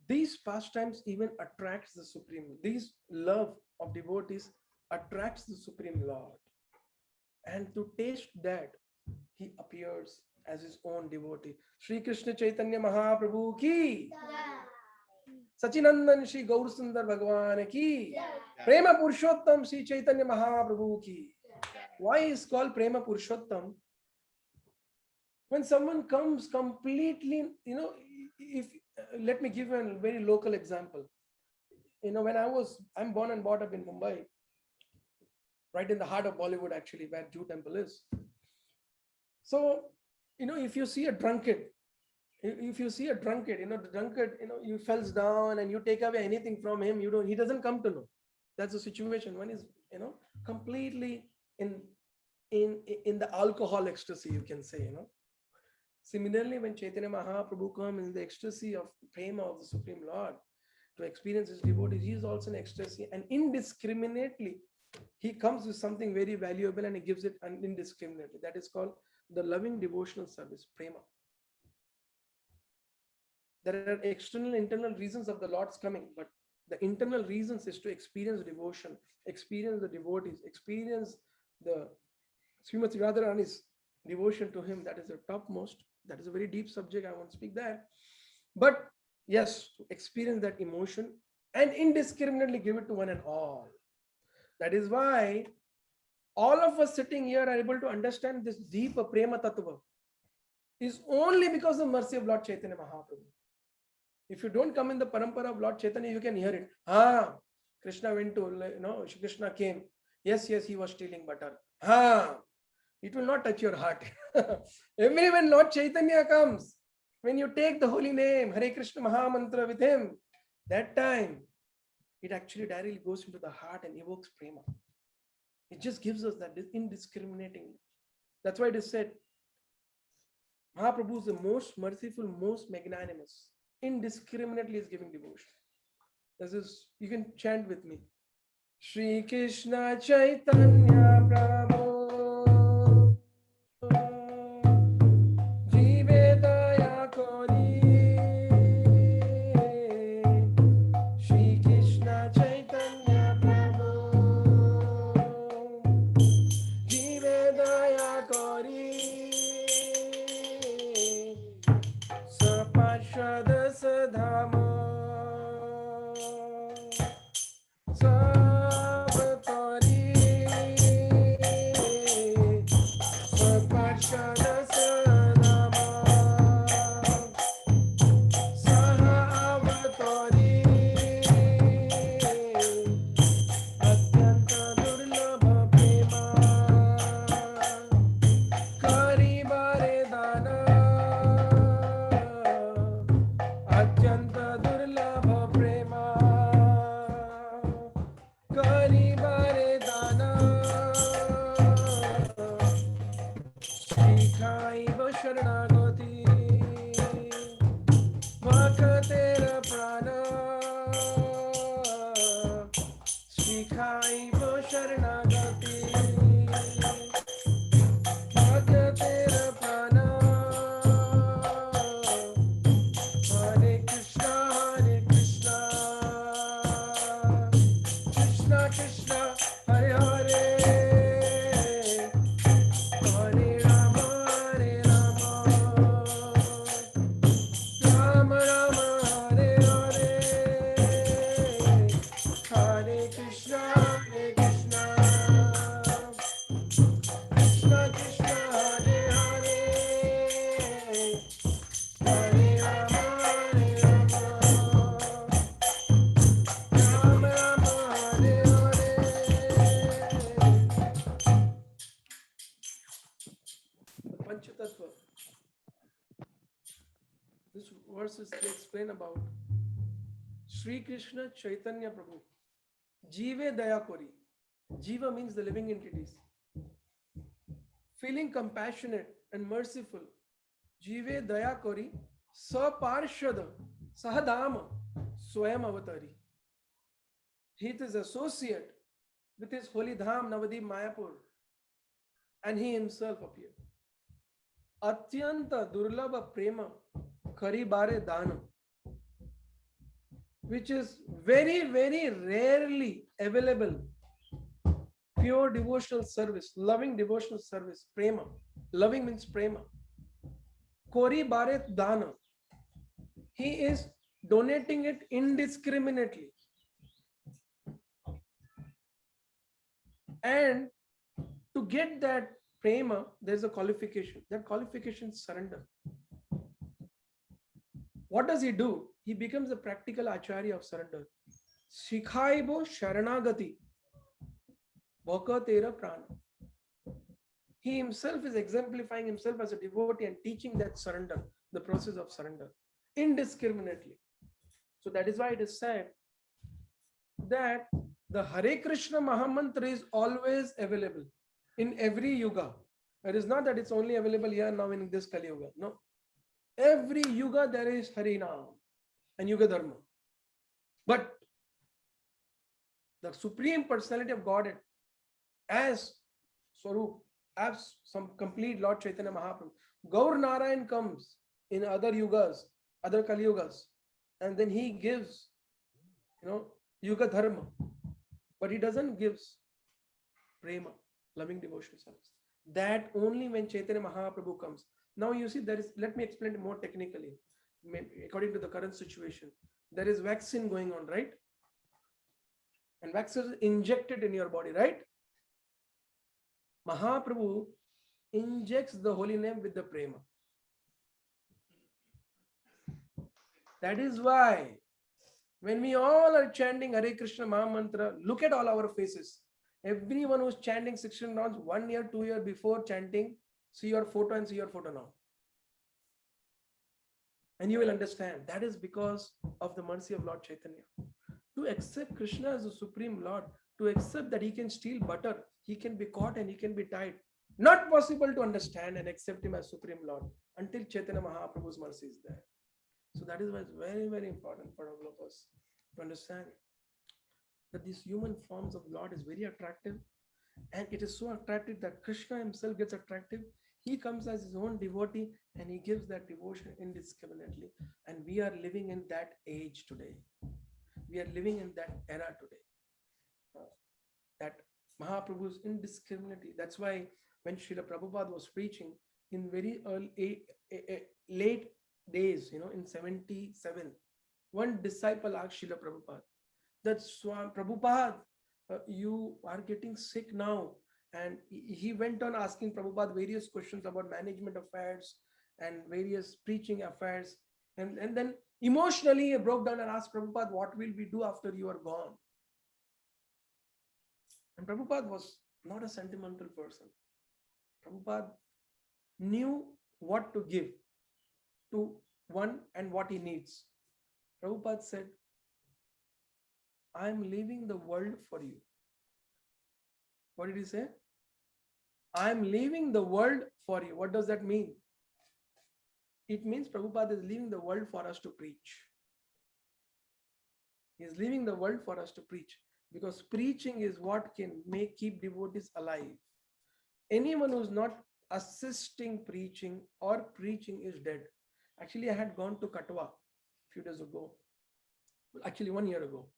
Speaker 2: these pastimes even attracts the Supreme. These love of devotees attracts the Supreme Lord. And to taste that, he appears as his own devotee. Shri Krishna Chaitanya Mahaprabhu ki, Sachinandan Shri Gaur Sundar Bhagwan ki, Prema Purushottam Shri Chaitanya Mahaprabhu ki. Why is called Prema Purushottam? When someone comes completely, let me give you a very local example. When I'm born and brought up in Mumbai, right in the heart of Bollywood, actually, where Jew temple is. So, if you see a drunkard, the drunkard, you falls down and you take away anything from him, he doesn't come to know. That's the situation. One is, completely in the alcohol ecstasy, you can say, Similarly, when Chaitanya Mahaprabhu comes in the ecstasy of the prema of the Supreme Lord to experience his devotees, he is also in ecstasy, and indiscriminately he comes with something very valuable and he gives it indiscriminately. That is called the loving devotional service, prema. There are external, internal reasons of the Lord's coming, but the internal reasons is to experience devotion, experience the devotees, experience the Srimati Radharani's devotion to him. That is the topmost. That is a very deep subject. I won't speak there. But yes, to experience that emotion and indiscriminately give it to one and all. That is why all of us sitting here are able to understand this deep prema tattva is only because of the mercy of Lord Chaitanya Mahaprabhu. If you don't come in the parampara of Lord Chaitanya, you can hear it. Krishna went to, Krishna came. Yes, he was stealing butter. it will not touch your heart. Every when Lord Chaitanya comes, when you take the holy name, Hare Krishna Maha Mantra with him, that time, it actually directly goes into the heart and evokes prema. It just gives us that indiscriminatingly. That's why it is said, Mahaprabhu is the most merciful, most magnanimous. Indiscriminately is giving devotion. This is, you can chant with me. Shri Krishna Chaitanya Prabhu Jive Daya Kori Shri Krishna Chaitanya Prabhu Jive Daya Kori Sapashad Sadhamo Panchatattva. This verse is to explain about Sri Krishna Chaitanya Prabhu. Jive Daya Kori. Jiva means the living entities. Feeling compassionate and merciful. Jive Daya Kori. Saparshada. Sahadama. Swayam Avatari. He is associate with his holy dham Navadip Mayapur. And he himself appeared. Atyanta Durlabha Prema Karibare Dana, which is very, very rarely available. Pure devotional service, loving devotional service, prema. Loving means prema. Karibare Dana. He is donating it indiscriminately. And to get that prema, there's a qualification. That qualification is surrender. What does he do? He becomes a practical acharya of surrender. Shikhaibo Sharanagati. Bhaka Tera Prana. He himself is exemplifying himself as a devotee and teaching that surrender, the process of surrender, indiscriminately. So that is why it is said that the Hare Krishna Mahamantra is always available in every yuga. It is not that it's only available here now in this Kali Yuga. No. Every yuga there is Harinam and Yuga Dharma. But the Supreme Personality of Godhead as Swarup, as some complete Lord Chaitanya Mahaprabhu, Gaur Narayan comes in other yugas, other Kali Yugas, and then he gives, Yuga Dharma. But he doesn't give prema, loving devotion service. That only when Chaitanya Mahaprabhu comes. Now you see, there is, let me explain it more technically, according to the current situation. There is vaccine going on, right? And vaccine is injected in your body, right? Mahaprabhu injects the holy name with the prema. That is why when we all are chanting Hare Krishna Mahamantra, look at all our faces. Everyone who's chanting 16 rounds 1 year, 2 year before chanting, see your photo and see your photo now. And you will understand that is because of the mercy of Lord Chaitanya. To accept Krishna as the Supreme Lord, to accept that he can steal butter, he can be caught and he can be tied. Not possible to understand and accept him as Supreme Lord until Chaitanya Mahaprabhu's mercy is there. So that is why it's very, very important for all of us to understand that these human forms of Lord is very attractive, and it is so attractive that Krishna himself gets attractive. He comes as his own devotee and he gives that devotion indiscriminately. And we are living in that age today. We are living in that era today. That Mahaprabhu's indiscriminately. That's why when Srila Prabhupada was preaching in very early, late days, in 77, one disciple asked Srila Prabhupada that Prabhupada, you are getting sick now. And he went on asking Prabhupada various questions about management affairs and various preaching affairs. And then emotionally he broke down and asked Prabhupada, what will we do after you are gone? And Prabhupada was not a sentimental person. Prabhupada knew what to give to one and what he needs. Prabhupada said, I am leaving the world for you. What did he say? I am leaving the world for you. What does that mean? It means Prabhupada is leaving the world for us to preach. He is leaving the world for us to preach, because preaching is what can keep devotees alive. Anyone who is not assisting preaching or preaching is dead. Actually, I had gone to Katwa a few days ago. Actually, 1 year ago.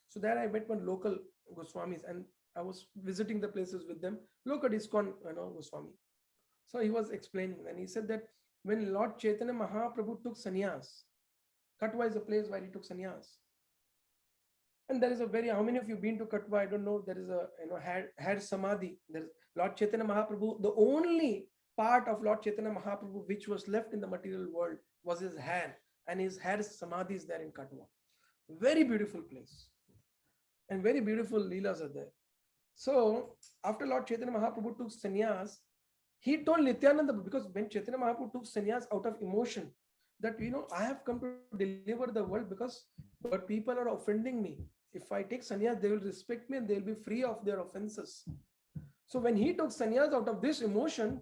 Speaker 2: So there I met one local Goswamis and I was visiting the places with them. Local ISKCON, Goswami. So he was explaining and he said that when Lord Chaitanya Mahaprabhu took sannyas, Katwa is a place where he took sannyas. And there is a how many of you been to Katwa? I don't know. There is a, hair samadhi. There's Lord Chaitanya Mahaprabhu. The only part of Lord Chaitanya Mahaprabhu which was left in the material world was his hair, and his hair samadhi is there in Katwa. Very beautiful place. And very beautiful leelas are there. So after Lord Chaitanya Mahaprabhu took sannyas, he told Nityananda, because when Chaitanya Mahaprabhu took sannyas out of emotion, that I have come to deliver the world but people are offending me. If I take sannyas, they will respect me and they will be free of their offenses. So when he took sannyas out of this emotion,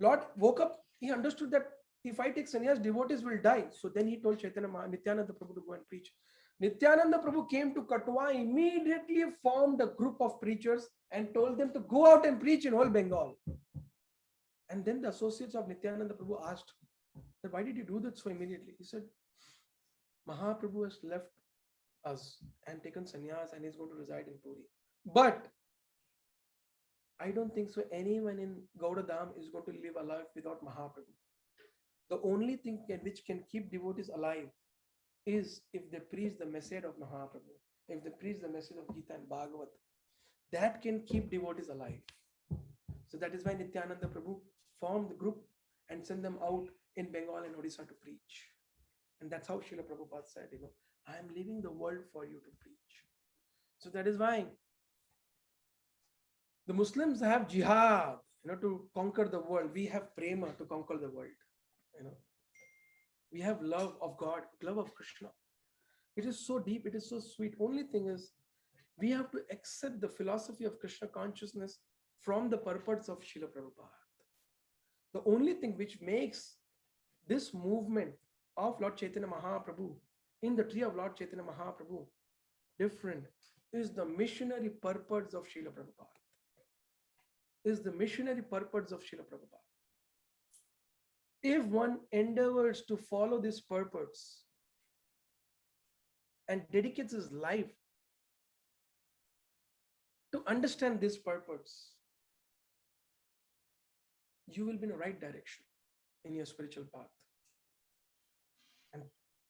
Speaker 2: Lord woke up, he understood that if I take sannyas, devotees will die. So then he told Nityananda Prabhu to go and preach. Nityananda Prabhu came to Katwa, immediately formed a group of preachers and told them to go out and preach in whole Bengal. And then the associates of Nityananda Prabhu asked, why did you do that so immediately? He said, Mahaprabhu has left us and taken sannyas and is going to reside in Puri. But I don't think so anyone in Gaudadham is going to live alive without Mahaprabhu. The only thing which can keep devotees alive is if they preach the message of Mahaprabhu, if they preach the message of Gita and Bhagavat. That can keep devotees alive. So that is why Nityananda Prabhu formed the group and sent them out in Bengal and Odisha to preach. And that's how Srila Prabhupada said, I am leaving the world for you to preach. So that is why the Muslims have jihad, to conquer the world. We have prema to conquer the world. We have love of God, love of Krishna. It is so deep, it is so sweet. Only thing is, we have to accept the philosophy of Krishna consciousness from the purports of Srila Prabhupada. The only thing which makes this movement of Lord Chaitanya Mahaprabhu in the tree of Lord Chaitanya Mahaprabhu different is the missionary purports of Srila Prabhupada. Is the missionary purports of Srila Prabhupada. If one endeavors to follow these purports and dedicates his life to understand these purports, you will be in the right direction in your spiritual path. And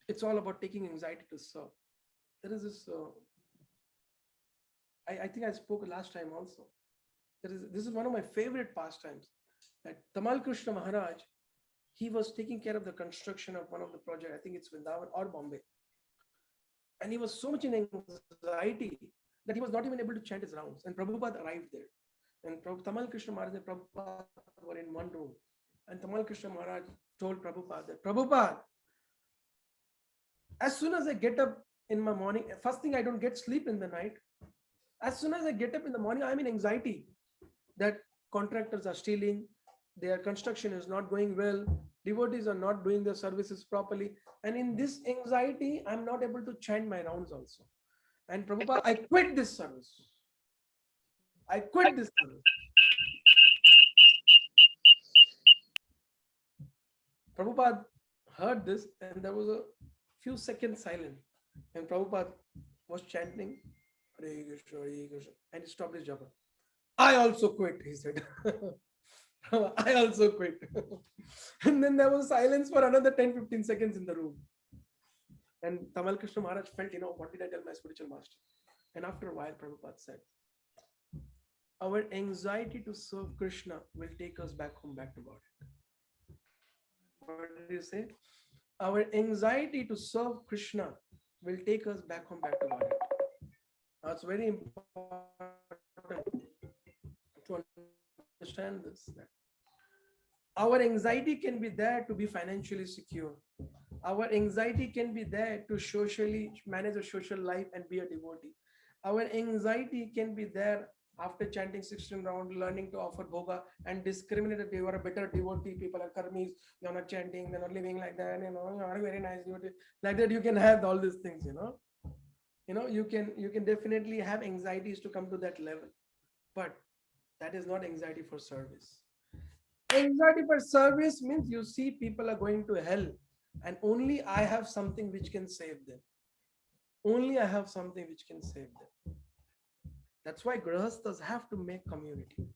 Speaker 2: it's all about taking anxiety to serve. There is this, I think I spoke last time also. This is one of my favorite pastimes. That Tamal Krishna Maharaj, he was taking care of the construction of one of the projects. I think it's Vrindavan or Bombay. And he was so much in anxiety that he was not even able to chant his rounds. And Prabhupada arrived there. And Tamal Krishna Maharaj and Prabhupada were in one room. And Tamal Krishna Maharaj told Prabhupada that, Prabhupada, as soon as I get up in my morning, first thing, I don't get sleep in the night. As soon as I get up in the morning, I'm in anxiety that contractors are stealing, their construction is not going well, devotees are not doing their services properly. And in this anxiety, I'm not able to chant my rounds also. And Prabhupada, I quit this service. I quit this service. Prabhupada heard this and there was a few seconds silent. And Prabhupada was chanting, Hare Krishna, Hare Krishna, and he stopped his japa. I also quit, he said. I also quit. And then there was silence for another 10-15 seconds in the room. And Tamal Krishna Maharaj felt, what did I tell my spiritual master? And after a while, Prabhupada said, our anxiety to serve Krishna will take us back home, back to God. What did you say? Our anxiety to serve Krishna will take us back home, back to God. That's very important to understand this. Our anxiety can be there to be financially secure. Our anxiety can be there to socially manage a social life and be a devotee. Our anxiety can be there after chanting 16 rounds, learning to offer bhoga and discriminate that you are a better devotee, people are karmis, you're not chanting, they're not living like that, you are a very nice devotee. Like that, you can have all these things, you can definitely have anxieties to come to that level, but that is not anxiety for service. Anxiety for service means you see people are going to hell and only I have something which can save them. Only I have something which can save them. That's why grahasthas have to make community.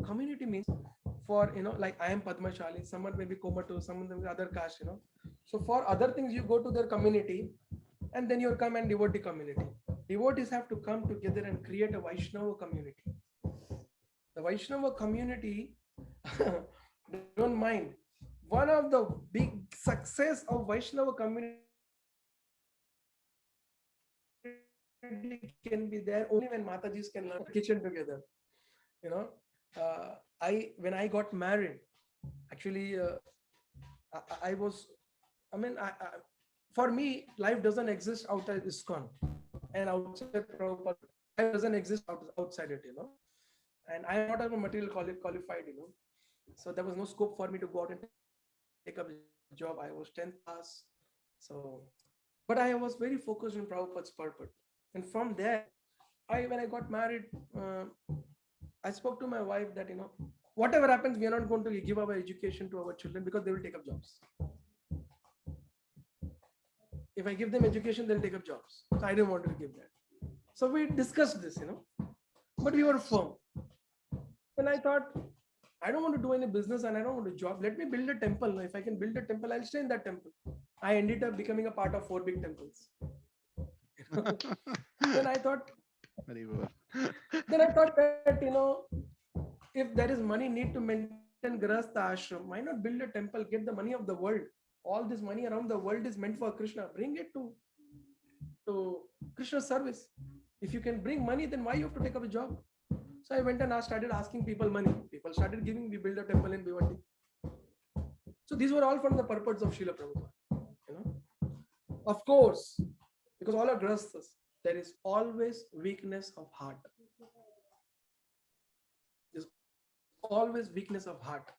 Speaker 2: Community means for, like I am Padmashali, someone may be comatose, someone may be other caste, So for other things, you go to their community and then you come and devotee community. Devotees have to come together and create a Vaishnava community. The Vaishnava community, don't mind, one of the big success of Vaishnava community can be there only when Matajis can learn kitchen together. When I got married, actually, for me, life doesn't exist outside ISKCON and outside Prabhupada. Life doesn't exist outside it, And I am not a material qualified, So there was no scope for me to go out and take up a job. I was 10th class. But I was very focused on Prabhupada's purpose. And from there, when I got married, I spoke to my wife that, whatever happens, we are not going to give our education to our children because they will take up jobs. If I give them education, they'll take up jobs. So I didn't want to give that. So we discussed this, but we were firm. And I thought, I don't want to do any business and I don't want a job. Let me build a temple. If I can build a temple, I'll stay in that temple. I ended up becoming a part of 4 big temples. Then I thought that, if there is money need to maintain Grahastha ashram, why not build a temple, get the money of the world? All this money around the world is meant for Krishna. Bring it to Krishna service. If you can bring money, then why you have to take up a job? So I went and I started asking people money. People started giving, we build a temple in Bhiwandi. So these were all from the purpose of Srila Prabhupada. Of course, because all are grahasthas, there is always weakness of heart. There's always weakness of heart.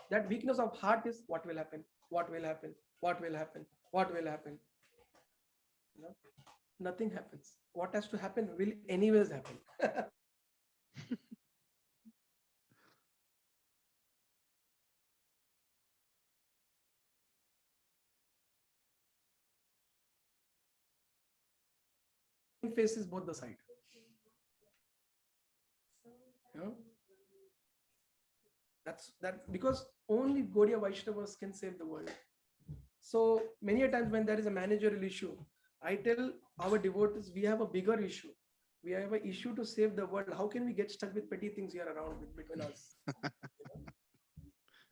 Speaker 2: That weakness of heart is what will happen, what will happen, what will happen, what will happen. Nothing happens. What has to happen will anyways happen. Faces both the side. That's because only Gaudiya Vaishnavas can save the world. So many a times when there is a managerial issue, I tell our devotees, we have a bigger issue. We have an issue to save the world. How can we get stuck with petty things here around between us?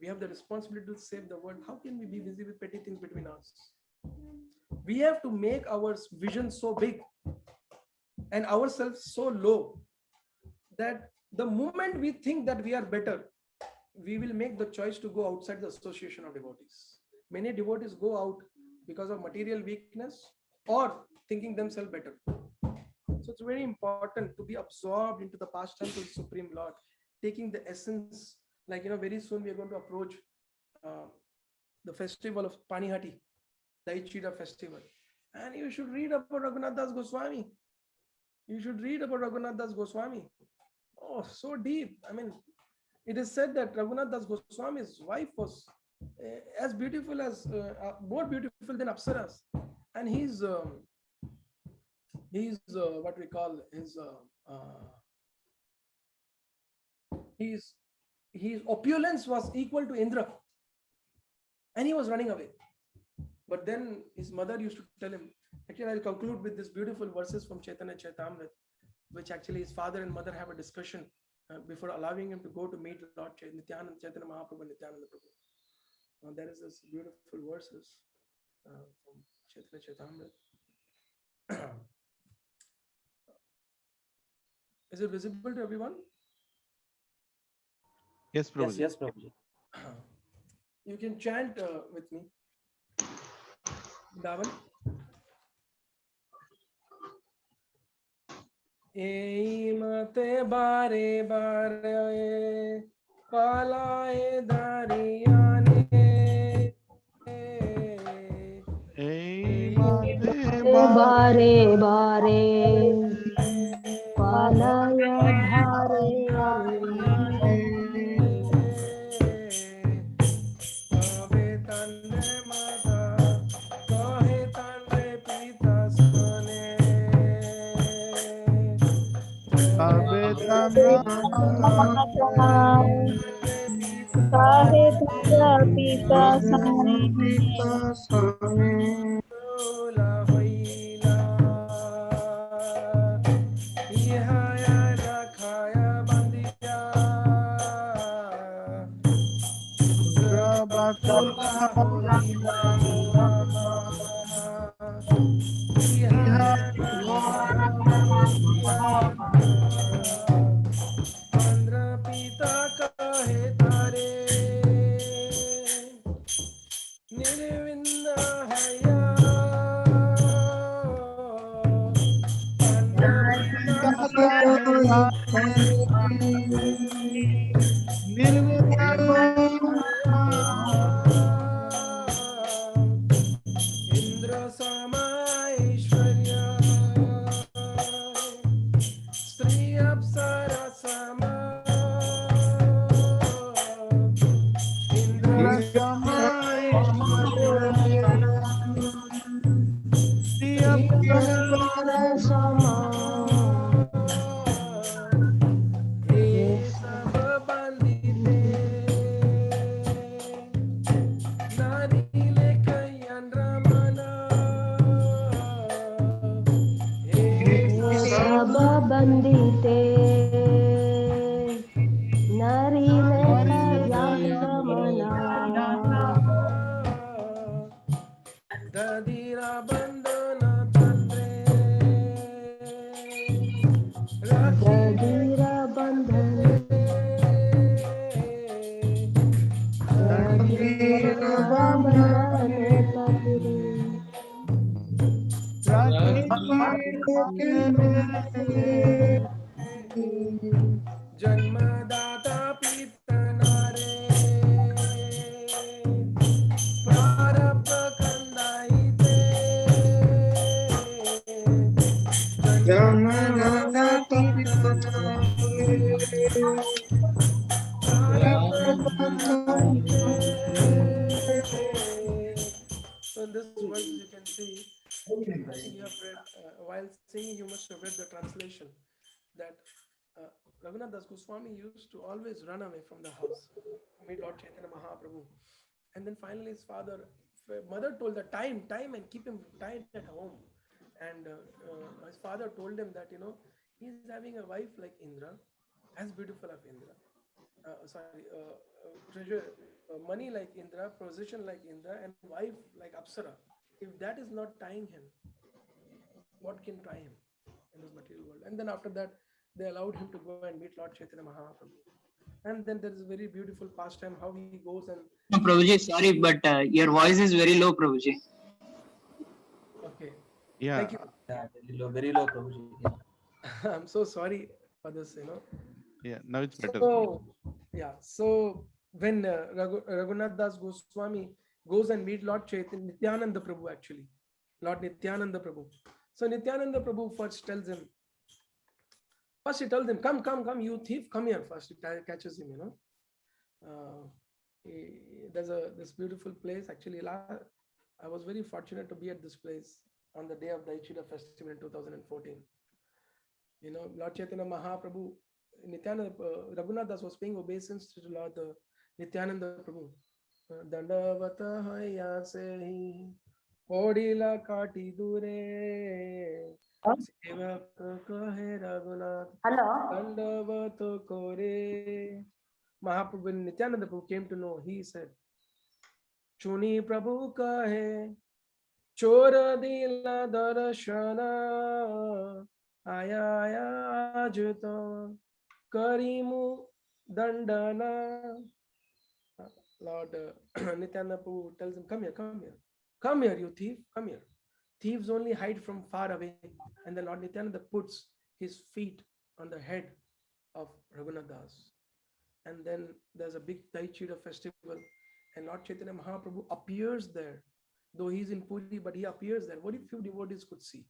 Speaker 2: We have the responsibility to save the world. How can we be busy with petty things between us? We have to make our vision so big and ourselves so low that the moment we think that we are better, we will make the choice to go outside the association of devotees. Many devotees go out because of material weakness or thinking themselves better. So it's very important to be absorbed into the pastimes of the Supreme Lord, taking the essence. Like, very soon we are going to approach the festival of Panihati, the Ichida festival. And you should read about Raghunath Das Goswami. You should read about Raghunath Das Goswami. Oh, so deep. I mean, it is said that Raghunath Das Goswami's wife was as beautiful as, more beautiful than Apsaras. And he's what we call his opulence was equal to Indra. And he was running away. But then his mother used to tell him, actually, I'll conclude with this beautiful verses from Chaitanya Charitamrita, which actually his father and mother have a discussion before allowing him to go to meet Lord Nityananda, Chaitanya Mahaprabhu, Nityananda Prabhu. There is this beautiful verses from Chaitanya Charitamrita. Is it visible to everyone?
Speaker 1: Yes, Prabhuji.
Speaker 6: Yes, Prabhuji.
Speaker 2: You can chant with me. Davan. Ei mate bare bare palaye dariyane.
Speaker 1: Ei mate
Speaker 3: बारे बारे पालय धारे
Speaker 2: Kahe tanre mata, kahe tanre pita sane.
Speaker 1: Abe tana
Speaker 3: काहे तारा पिता साने
Speaker 2: Lola hoila, ihaya rakhaya bandiya. Lola hoila, ihaya rakhaya bandiya. Andhra pita kahe tare, Nirvinda haya. Andhra pita kahe Indra sama Aishwarya, Sri Apsara sama. Indra sama Aishwarya, Sri Apsara sama. Ye sab bandite, nari lekayan ramana. Ye
Speaker 3: सब बंदिते नारी लेखा Yamuna
Speaker 2: Dadira bandana tatre,
Speaker 3: ददीरा बंधन ददीरा बंधन पतरे
Speaker 2: Janmadata pitanare, prarabdha kandaite. Janmadata pitanare, prarabdha kandaite. So in this verse you can see, I think you have read, while singing you must have read the translation, that Raghunath Das Goswami used to always run away from the house, meet Lord Chaitanya Mahaprabhu. And then finally his mother told the time and keep him tied at home. And his father told him that, he's having a wife like Indra, as beautiful as Indra. Treasure, money like Indra, position like Indra, and wife like Apsara. If that is not tying him, what can tie him? in this material world. And then after that, they allowed him to go and meet Lord Chaitanya Mahaprabhu. And then there is a very beautiful pastime how he goes and
Speaker 4: No, Prabhuji, sorry, but your voice is very low, Prabhuji.
Speaker 2: okay.
Speaker 1: Yeah.
Speaker 2: Thank you.
Speaker 6: Yeah, very low, Prabhuji. Yeah.
Speaker 2: I'm so sorry for this, you know.
Speaker 1: Yeah. Now it's better.
Speaker 2: So yeah, so when Raghunath Das Goswami goes and meet Lord Chaitanya, Nityananda Prabhu actually, Lord Nityananda Prabhu. So Nityananda Prabhu first tells him, he tells him, come, you thief, come here first. He catches him, you know. There's this beautiful place. Actually, I was very fortunate to be at this place on the day of the Ichida festival in 2014. You know, Lord Chaitanya Mahaprabhu, Nityananda, Raghunath Das was paying obeisance to Lord Nityananda Prabhu. Dandavata haya se odila kati dure sevak kahe Raghunath Dandavata kore. Mahaprabhu, when Nityananda Prabhu came to know, he said, Chuni Prabhu kahe chora dila darshana aya ajuta karimu dandana. Lord Nityananda Prabhu tells him, come here, you thief, come here. Thieves only hide from far away. And then Lord Nityananda puts his feet on the head of Raghunath Das. And then there's a big Daichira festival, and Lord Chaitanya Mahaprabhu appears there. Though he's in Puri, but he appears there. What if few devotees could see?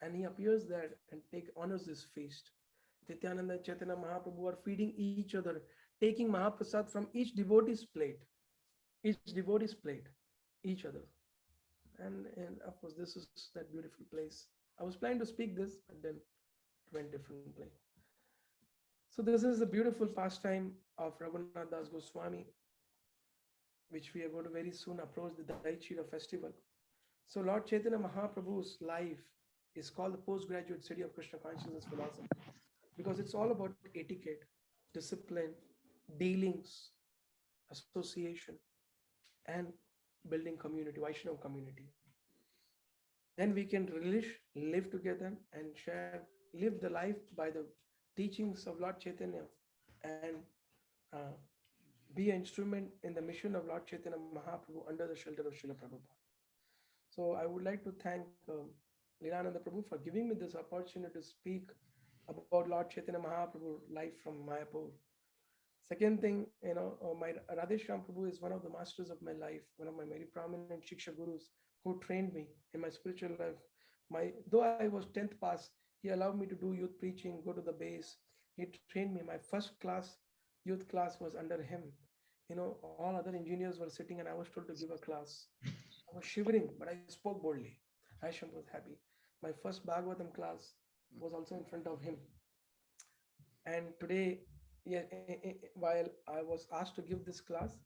Speaker 2: And he appears there and honors this feast. Nityananda and Chaitanya Mahaprabhu are feeding each other, taking Mahaprasad from each devotee's plate. Each other. And of course, this is that beautiful place. I was planning to speak this, but then it went differently. So this is a beautiful pastime of Raghunath Das Goswami, which we are going to very soon approach the Daichira festival. So Lord Chaitanya Mahaprabhu's life is called the postgraduate study of Krishna consciousness philosophy, because it's all about etiquette, discipline, dealings, association, and building community, Vaishnava community. Then we can live together and live the life by the teachings of Lord Chaitanya and be an instrument in the mission of Lord Chaitanya Mahaprabhu under the shelter of Srila Prabhupada. So I would like to thank Leelananda Prabhu for giving me this opportunity to speak about Lord Chaitanya Mahaprabhu life from Mayapur. Second thing, my Radheshyam Prabhu is one of the masters of my life, one of my very prominent Shiksha Gurus who trained me in my spiritual life. Though I was 10th pass, he allowed me to do youth preaching, go to the base. He trained me. My first youth class was under him. All other engineers were sitting and I was told to give a class. I was shivering, but I spoke boldly. Aisham was happy. My first Bhagavatam class was also in front of him. And today, while I was asked to give this class,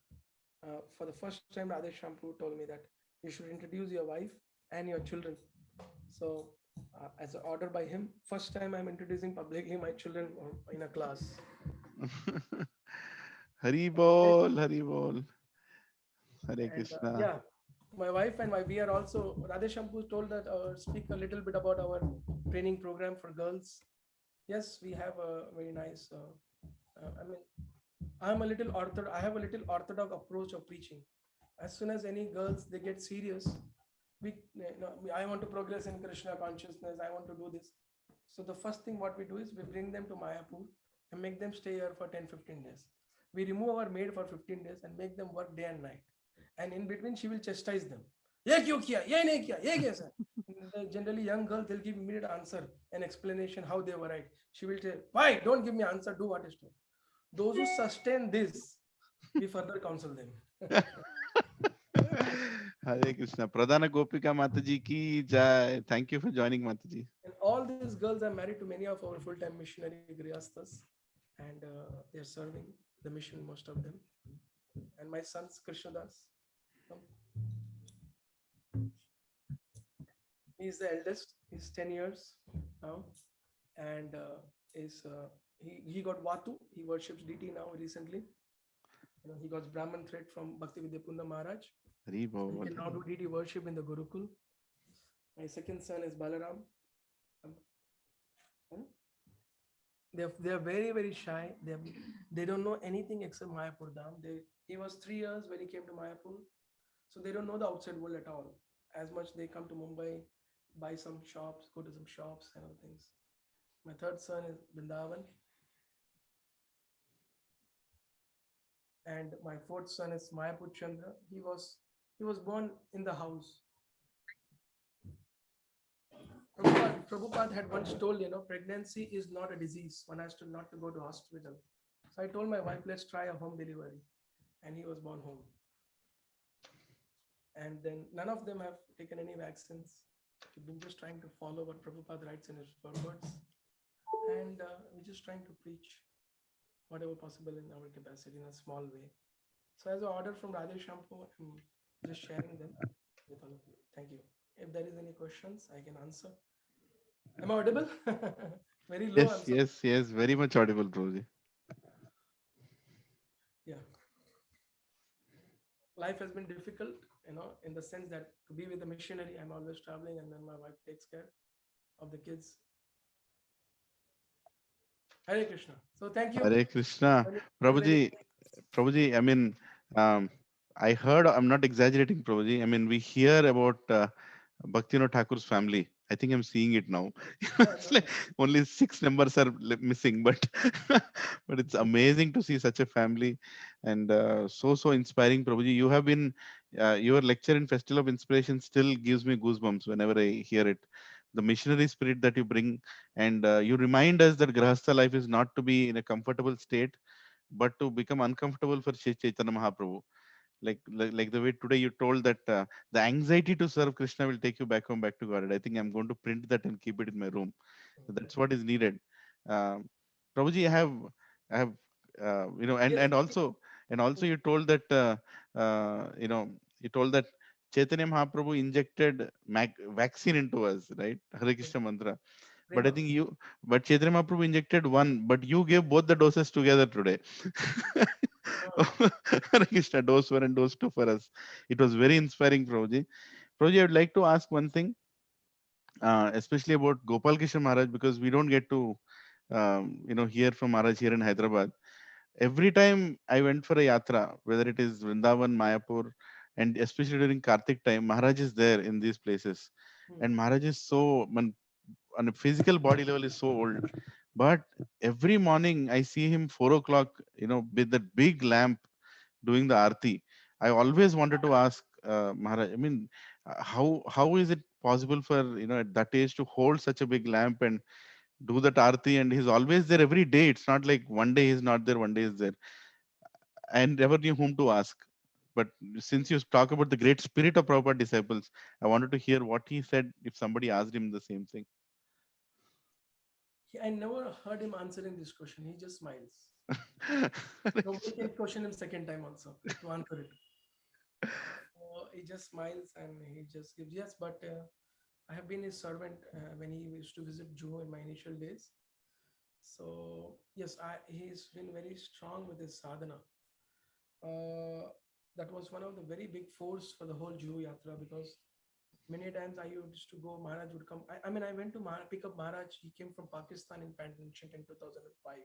Speaker 2: for the first time, Radheshyam Prabhu told me that you should introduce your wife and your children. So as an order by him, first time I'm introducing publicly my children in a class.
Speaker 1: Hari Bol, Hari Bol. Hare Krishna.
Speaker 2: Yeah, my wife and we are also, Radheshyam Prabhu told that speak a little bit about our training program for girls. Yes, we have a very nice, I have a little orthodox approach of preaching. As soon as any girls, they get serious, I want to progress in Krishna consciousness, I want to do this. So the first thing what we do is we bring them to Mayapur and make them stay here for 10-15 days. We remove our maid for 15 days and make them work day and night. And in between, she will chastise them. Ye kyu kiya? Ye nahi kiya? Ye kaisa? Generally, young girls, they'll give immediate answer and explanation how they were right. She will say, why? Don't give me answer, do what is told. Those who sustain this, we further counsel them.
Speaker 1: Hare Krishna. Pradhana Gopika Mataji ki jai. Thank you for joining, Mataji.
Speaker 2: And all these girls are married to many of our full-time missionary grihasthas, and they're serving the mission, most of them. And my son's Krishnadas. He's the eldest. He's 10 years now, and he got Vatu. He worships deity now recently. He got Brahman thread from Bhakti Vidyapunda Maharaj.
Speaker 1: Hari Bol.
Speaker 2: He can now do deity worship in the Gurukul. My second son is Balaram. They're very very shy. They don't know anything except Mayapur Dham. He was 3 years when he came to Mayapur, so they don't know the outside world at all. As much they come to Mumbai, buy some shops, go to some shops and other things. My third son is Vrindavan, and my fourth son is Mayapur Chandra. He was born in the house. Prabhupada had once told, pregnancy is not a disease. One has to not to go to hospital. So I told my wife, let's try a home delivery, and he was born home. And then none of them have taken any vaccines. We've been just trying to follow what Prabhupada writes in his words, and we're just trying to preach whatever possible in our capacity in a small way. So as an order from Rajesh Shampoo, I'm just sharing them with all of you. Thank you. If there is any questions, I can answer. Am I audible? Very low.
Speaker 1: Yes, yes, very much audible, Prabhuji.
Speaker 2: Yeah. Life has been difficult, in the sense that to be with the missionary, I'm always traveling, and then my wife takes care of the kids. Hare Krishna. So thank you.
Speaker 1: Hare Krishna. Prabhuji, I mean, I heard, I'm not exaggerating, Prabhuji. I mean, we hear about Bhaktivinoda Thakur's family. I think I'm seeing it now. It's like only 6 numbers are missing, but but it's amazing to see such a family, and so inspiring, Prabhuji. You have been your lecture in Festival of Inspiration still gives me goosebumps whenever I hear it. The missionary spirit that you bring, and you remind us that Grahastha life is not to be in a comfortable state, but to become uncomfortable for Shri Chaitanya Mahaprabhu. Like the way today you told that the anxiety to serve Krishna will take you back home, back to God. I think I'm going to print that and keep it in my room. That's what is needed. Um, Prabhuji, I have, and also you told that, you told that Chaitanya Mahaprabhu injected vaccine into us, right? Hare Krishna mantra. But I think but Chaitanya Mahaprabhu injected one, but you gave both the doses together today. Hare Krishna, dose 1 and dose 2 for us. It was very inspiring, Prabhuji. Prabhuji, I would like to ask one thing, especially about Gopal Krishna Maharaj, because we don't get to, hear from Maharaj here in Hyderabad. Every time I went for a yatra, whether it is Vrindavan, Mayapur, and especially during Kartik time, Maharaj is there in these places. And Maharaj is on a physical body level is so old, but every morning I see him 4 o'clock, with that big lamp doing the arti. I always wanted to ask Maharaj. I mean, how is it possible for at that age to hold such a big lamp and do that arti? And he's always there every day. It's not like one day he's not there, one day he's there. I never knew whom to ask. But since you talk about the great spirit of Prabhupada disciples, I wanted to hear what he said if somebody asked him the same thing.
Speaker 2: I never heard him answering this question. He just smiles. Nobody can question him second time also to answer it. He just smiles and he just gives yes. But I have been his servant when he used to visit Juhu in my initial days. So yes, he's been very strong with his sadhana. That was one of the very big force for the whole Juhu Yatra, because many times I used to go, Maharaj would come. I mean, I went to pick up Maharaj. He came from Pakistan in Pantanchit in 2005.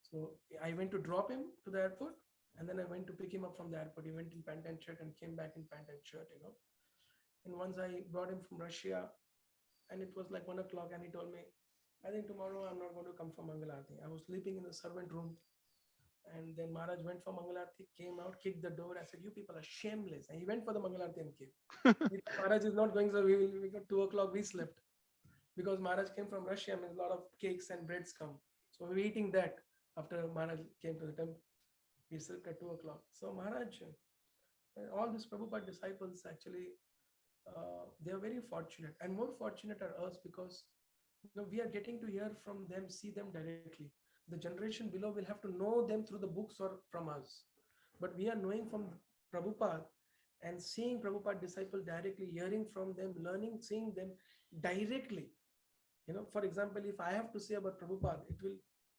Speaker 2: So I went to drop him to the airport, and then I went to pick him up from the airport. He went in Pantanchit and came back in Pantanchit, And once I brought him from Russia, and it was like 1 o'clock, and he told me, I think tomorrow I'm not going to come for Mangalarti. I was sleeping in the servant room. And then Maharaj went for Mangalarti, came out, kicked the door. I said, you people are shameless. And he went for the Mangalarti and came. Maharaj is not going, so we got 2 o'clock, we slept. Because Maharaj came from Russia, I mean, a lot of cakes and breads come. So we were eating that after Maharaj came to the temple. We slept at 2 o'clock. So Maharaj, all these Prabhupada disciples actually, they are very fortunate, and more fortunate are us, because we are getting to hear from them, see them directly. The generation below will have to know them through the books or from us, but we are knowing from Prabhupada and seeing Prabhupada disciple directly, hearing from them, learning, seeing them directly. For example, if I have to say about Prabhupada, it will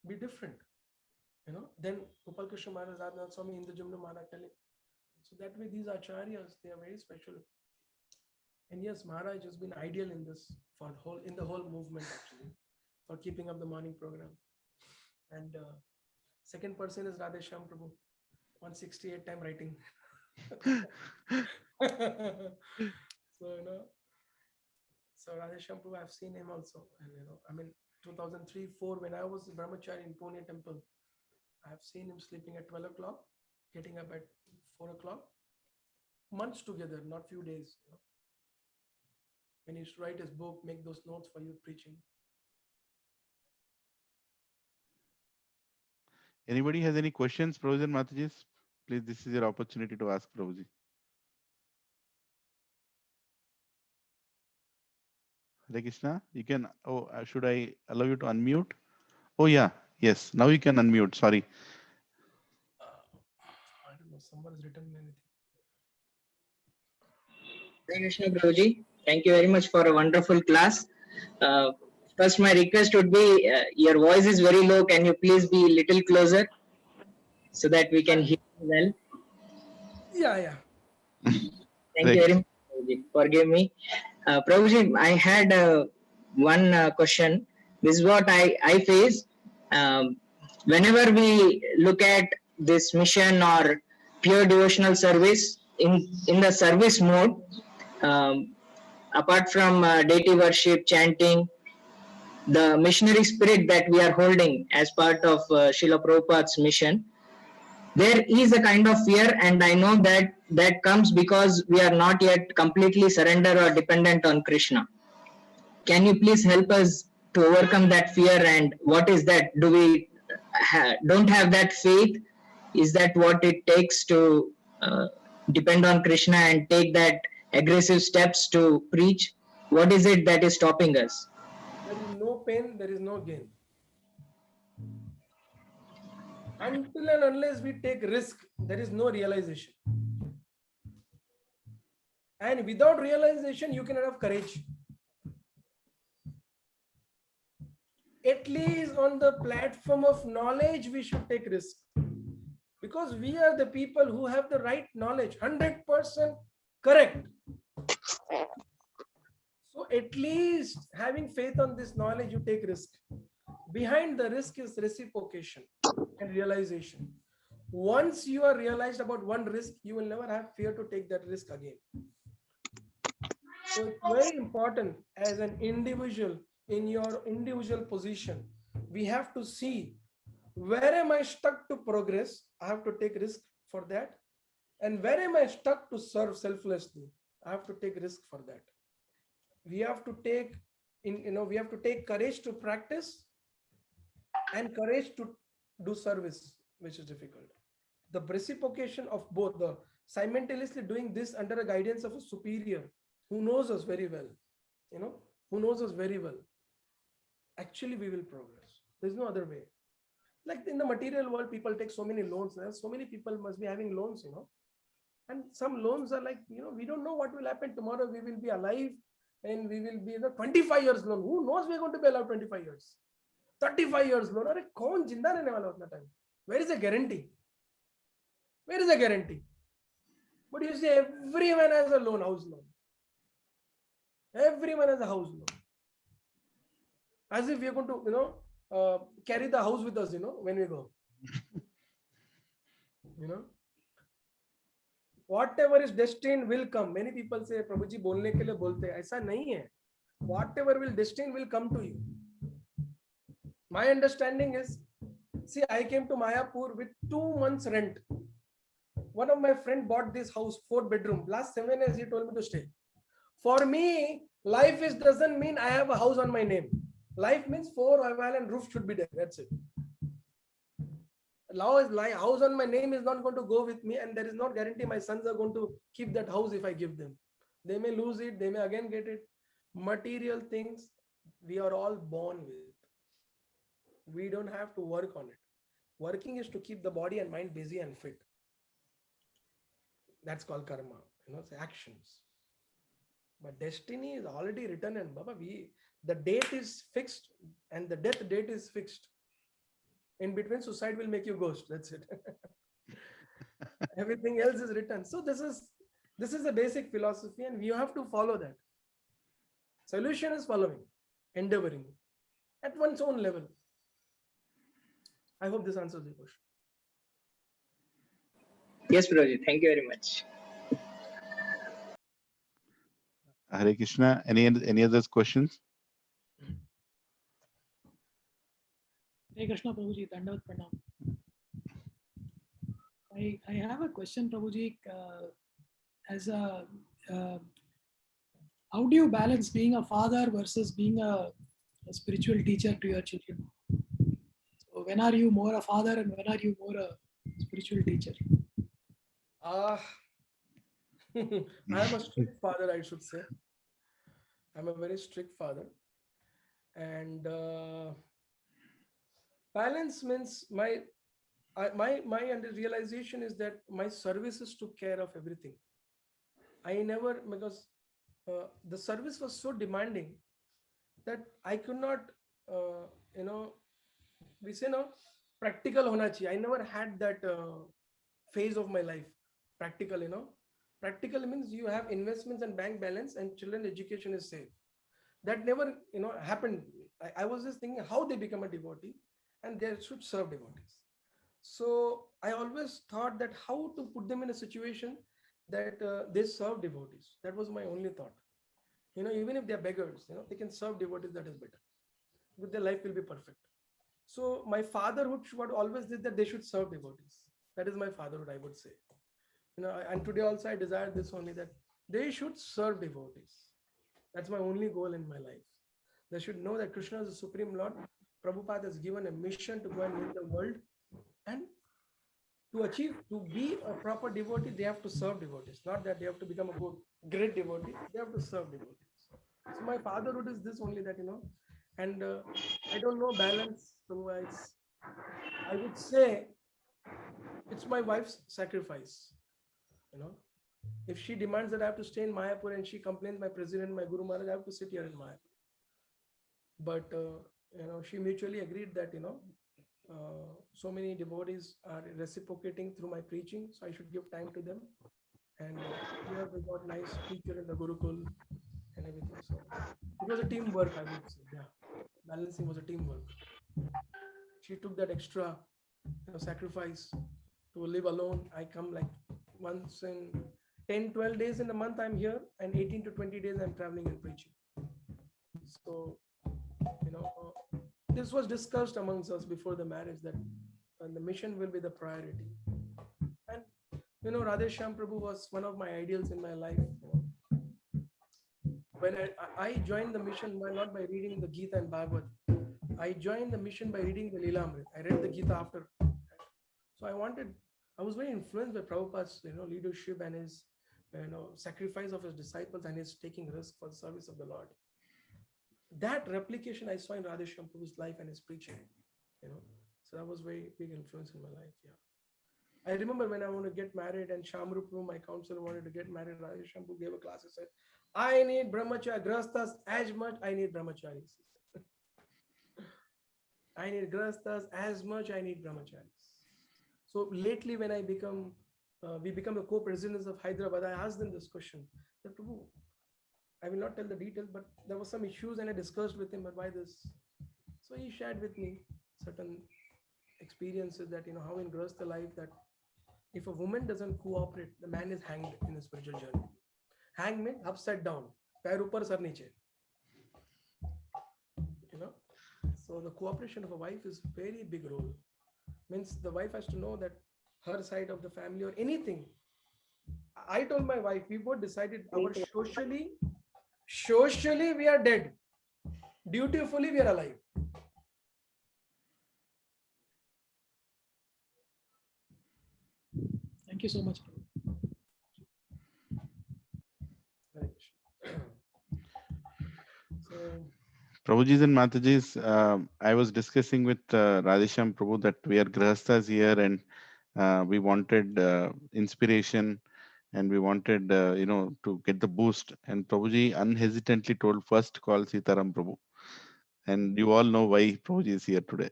Speaker 2: be different. Then Gopal Krishna Maharaj, Radhanath Swami, Indra Maharaj telling. So that way, these acharyas, they are very special. And yes, Maharaj has been ideal in this in the whole movement actually. for keeping up the morning program. And second person is Radheshyam Prabhu, 168 time writing. So, so Radheshyam Prabhu, I've seen him also. And, I mean, 2003-4, when I was Brahmachari in Pune temple, I've seen him sleeping at 12 o'clock, getting up at 4 o'clock, months together, not few days. When he used to write his book, make those notes for you preaching.
Speaker 1: Anybody has any questions, Prabhuji and Mataji? Please, this is your opportunity to ask Prabhuji. Hare Krishna, you can, should I allow you to unmute? Oh yeah, yes, now you can unmute, sorry.
Speaker 2: I don't know, someone has written anything.
Speaker 4: Hare Krishna, Prabhuji. Thank you very much for a wonderful class. First, my request would be, your voice is very low. Can you please be a little closer so that we can hear you well?
Speaker 2: Yeah.
Speaker 4: Thank you very much, Prabhuji. Forgive me. Prabhuji, I had one question. This is what I face. Whenever we look at this mission or pure devotional service in the service mode, apart from deity worship, chanting, the missionary spirit that we are holding as part of Srila Prabhupada's mission, there is a kind of fear, and I know that comes because we are not yet completely surrendered or dependent on Krishna. Can you please help us to overcome that fear, and what is that? Do we don't have that faith? Is that what it takes to depend on Krishna and take that aggressive steps to preach? What is it that is stopping us?
Speaker 2: There is no pain, there is no gain. Until and unless we take risk, there is no realization. And without realization, you cannot have courage. At least on the platform of knowledge, we should take risk. Because we are the people who have the right knowledge, 100% correct. So at least having faith on this knowledge, you take risk. Behind the risk is reciprocation and realization. Once you are realized about one risk, you will never have fear to take that risk again. So it's very important as an individual in your individual position. We have to see where am I stuck to progress? I have to take risk for that. And where am I stuck to serve selflessly? I have to take risk for that. We have to take we have to take courage to practice and courage to do service, which is difficult. The reciprocation of both, the simultaneously doing this under a guidance of a superior who knows us very well, who knows us very well. Actually, we will progress. There's no other way. Like in the material world, people take so many loans. So many people must be having loans, and some loans are like, we don't know what will happen tomorrow. We will be alive and we will be 25 years loan. Who knows we're going to be alive 25 years? 35 years loan. Arre, kaun jinda rehne wala utna time? Where is the guarantee? Where is the guarantee? But you see, everyone has a loan, house loan. Everyone has a house loan. As if we are going to, carry the house with us, when we go. Whatever is destined will come. Many people say, Prabhuji, bolne ke liye bolte. Aisa nahi hai. Whatever will destined will come to you. My understanding is, see, I came to Mayapur with 2 months rent. One of my friend bought this house, 4 bedroom. Last 7 years, he told me to stay. For me, life doesn't mean I have a house on my name. Life means 4 wall and roof should be there. That's it. House on my name is not going to go with me, and there is no guarantee my sons are going to keep that house if I give them. They may lose it, they may again get it. Material things we are all born with. We don't have to work on it. Working is to keep the body and mind busy and fit. That's called karma, it's actions. But destiny is already written, and Baba, the date is fixed and the death date is fixed. In between, suicide will make you ghost. That's it. Everything else is written. So this is a basic philosophy, and we have to follow that. Solution is following, endeavoring. at one's own level. I hope this answers your question.
Speaker 4: Yes, Prabhuji. Thank you very much.
Speaker 1: Hare Krishna. Any other questions?
Speaker 8: Hare Krishna, Prabhuji. Dandavat Pranam. I have a question, Prabhuji. As a how do you balance being a father versus being a spiritual teacher to your children? So when are you more a father and when are you more a spiritual teacher?
Speaker 2: I am a strict father, I should say. I'm a very strict father. And balance means my realization is that my services took care of everything. I never, because the service was so demanding that I could not, we say no, practical hona chahiye. I never had that phase of my life. Practical, practical means you have investments and bank balance and children's education is safe. That never, happened. I was just thinking how they become a devotee and they should serve devotees. So I always thought that how to put them in a situation that they serve devotees. That was my only thought. Even if they're beggars, they can serve devotees, that is better. But their life will be perfect. So my fatherhood what always did that they should serve devotees. That is my fatherhood, I would say. And today also I desire this only, that they should serve devotees. That's my only goal in my life. They should know that Krishna is the Supreme Lord. Prabhupada has given a mission to go and win the world. And to be a proper devotee, they have to serve devotees. Not that they have to become a great devotee. They have to serve devotees. So my fatherhood is this only, that, and I don't know balance. So I would say it's my wife's sacrifice. If she demands that I have to stay in Mayapur and she complains, my president, my Guru Maharaj, I have to sit here in Mayapur. But she mutually agreed that so many devotees are reciprocating through my preaching, so I should give time to them. And here we got nice teacher in the Gurukul and everything. So it was a teamwork, I would say. Yeah, balancing was a teamwork. She took that extra sacrifice to live alone. I come like once in 10-12 days in a month I'm here, and 18 to 20 days I'm traveling and preaching. So this was discussed amongst us before the marriage, that the mission will be the priority. And Radheshyam Prabhu was one of my ideals in my life. When I joined the mission not by reading the Gita and Bhagavad, I joined the mission by reading the Leelamrit. I read the Gita after. So I was very influenced by Prabhupada's leadership and his sacrifice of his disciples and his taking risk for the service of the Lord. That replication I saw in Radheshyam Prabhu's life and his preaching. So that was very big influence in my life. Yeah. I remember when I wanted to get married, and Shamru Prabhu, my counselor, wanted to get married. Radheshyam Prabhu gave a class and said, I need brahmacharya grahasthas as much I need brahmacharis. I need grahasthas as much I need brahmacharis. So lately when we become the co-presidents of Hyderabad, I asked them this question. That, Prabhu, I will not tell the details, but there were some issues and I discussed with him, but why this? So he shared with me certain experiences that, how in Grahastha life, that if a woman doesn't cooperate, the man is hanged in his spiritual journey. Hang means upside down, pair upar sar niche. So the cooperation of a wife is very big role. Means the wife has to know that her side of the family or anything. I told my wife, we both decided our socially we are dead. Dutifully we are alive.
Speaker 8: Thank you so much.
Speaker 2: So,
Speaker 1: Prabhuji's and Mataji's, I was discussing with Radheshyam Prabhu that we are grahasthas here, and we wanted inspiration, and we wanted to get the boost. And Prabhuji unhesitantly told, first call Sitaram Prabhu, and you all know why Prabhuji is here today.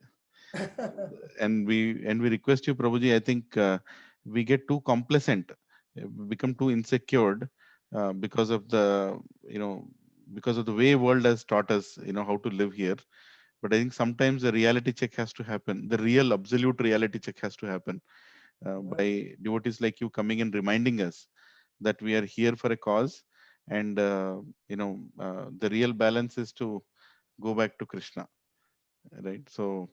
Speaker 1: And we request you, Prabhuji. I think we get too complacent, become too insecure because of the way world has taught us how to live here. but I think sometimes the reality check has to happen. The real absolute reality check has to happen by devotees like you coming and reminding us that we are here for a cause, and the real balance is to go back to Krishna, right? So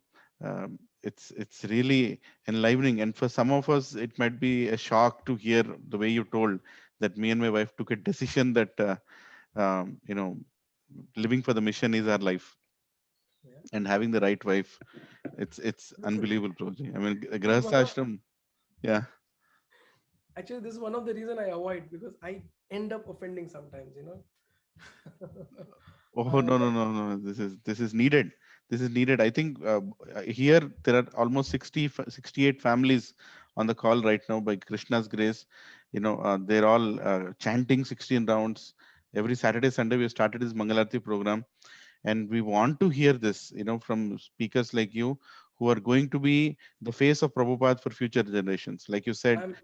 Speaker 1: it's really enlivening, and for some of us it might be a shock to hear the way you told that me and my wife took a decision that living for the mission is our life, and having the right wife, it's unbelievable, Prabhuji. I mean, Grahastha Ashram, yeah.
Speaker 2: Actually, this is one of the reason I avoid, because I end up offending sometimes,
Speaker 1: Oh, no. This is needed. This is needed. I think here there are almost 68 families on the call right now by Krishna's grace. They're all chanting 16 rounds. Every Saturday, Sunday, we have started this Mangalarti program, and we want to hear this, from speakers like you who are going to be the face of Prabhupada for future generations. Like you said,
Speaker 2: I'm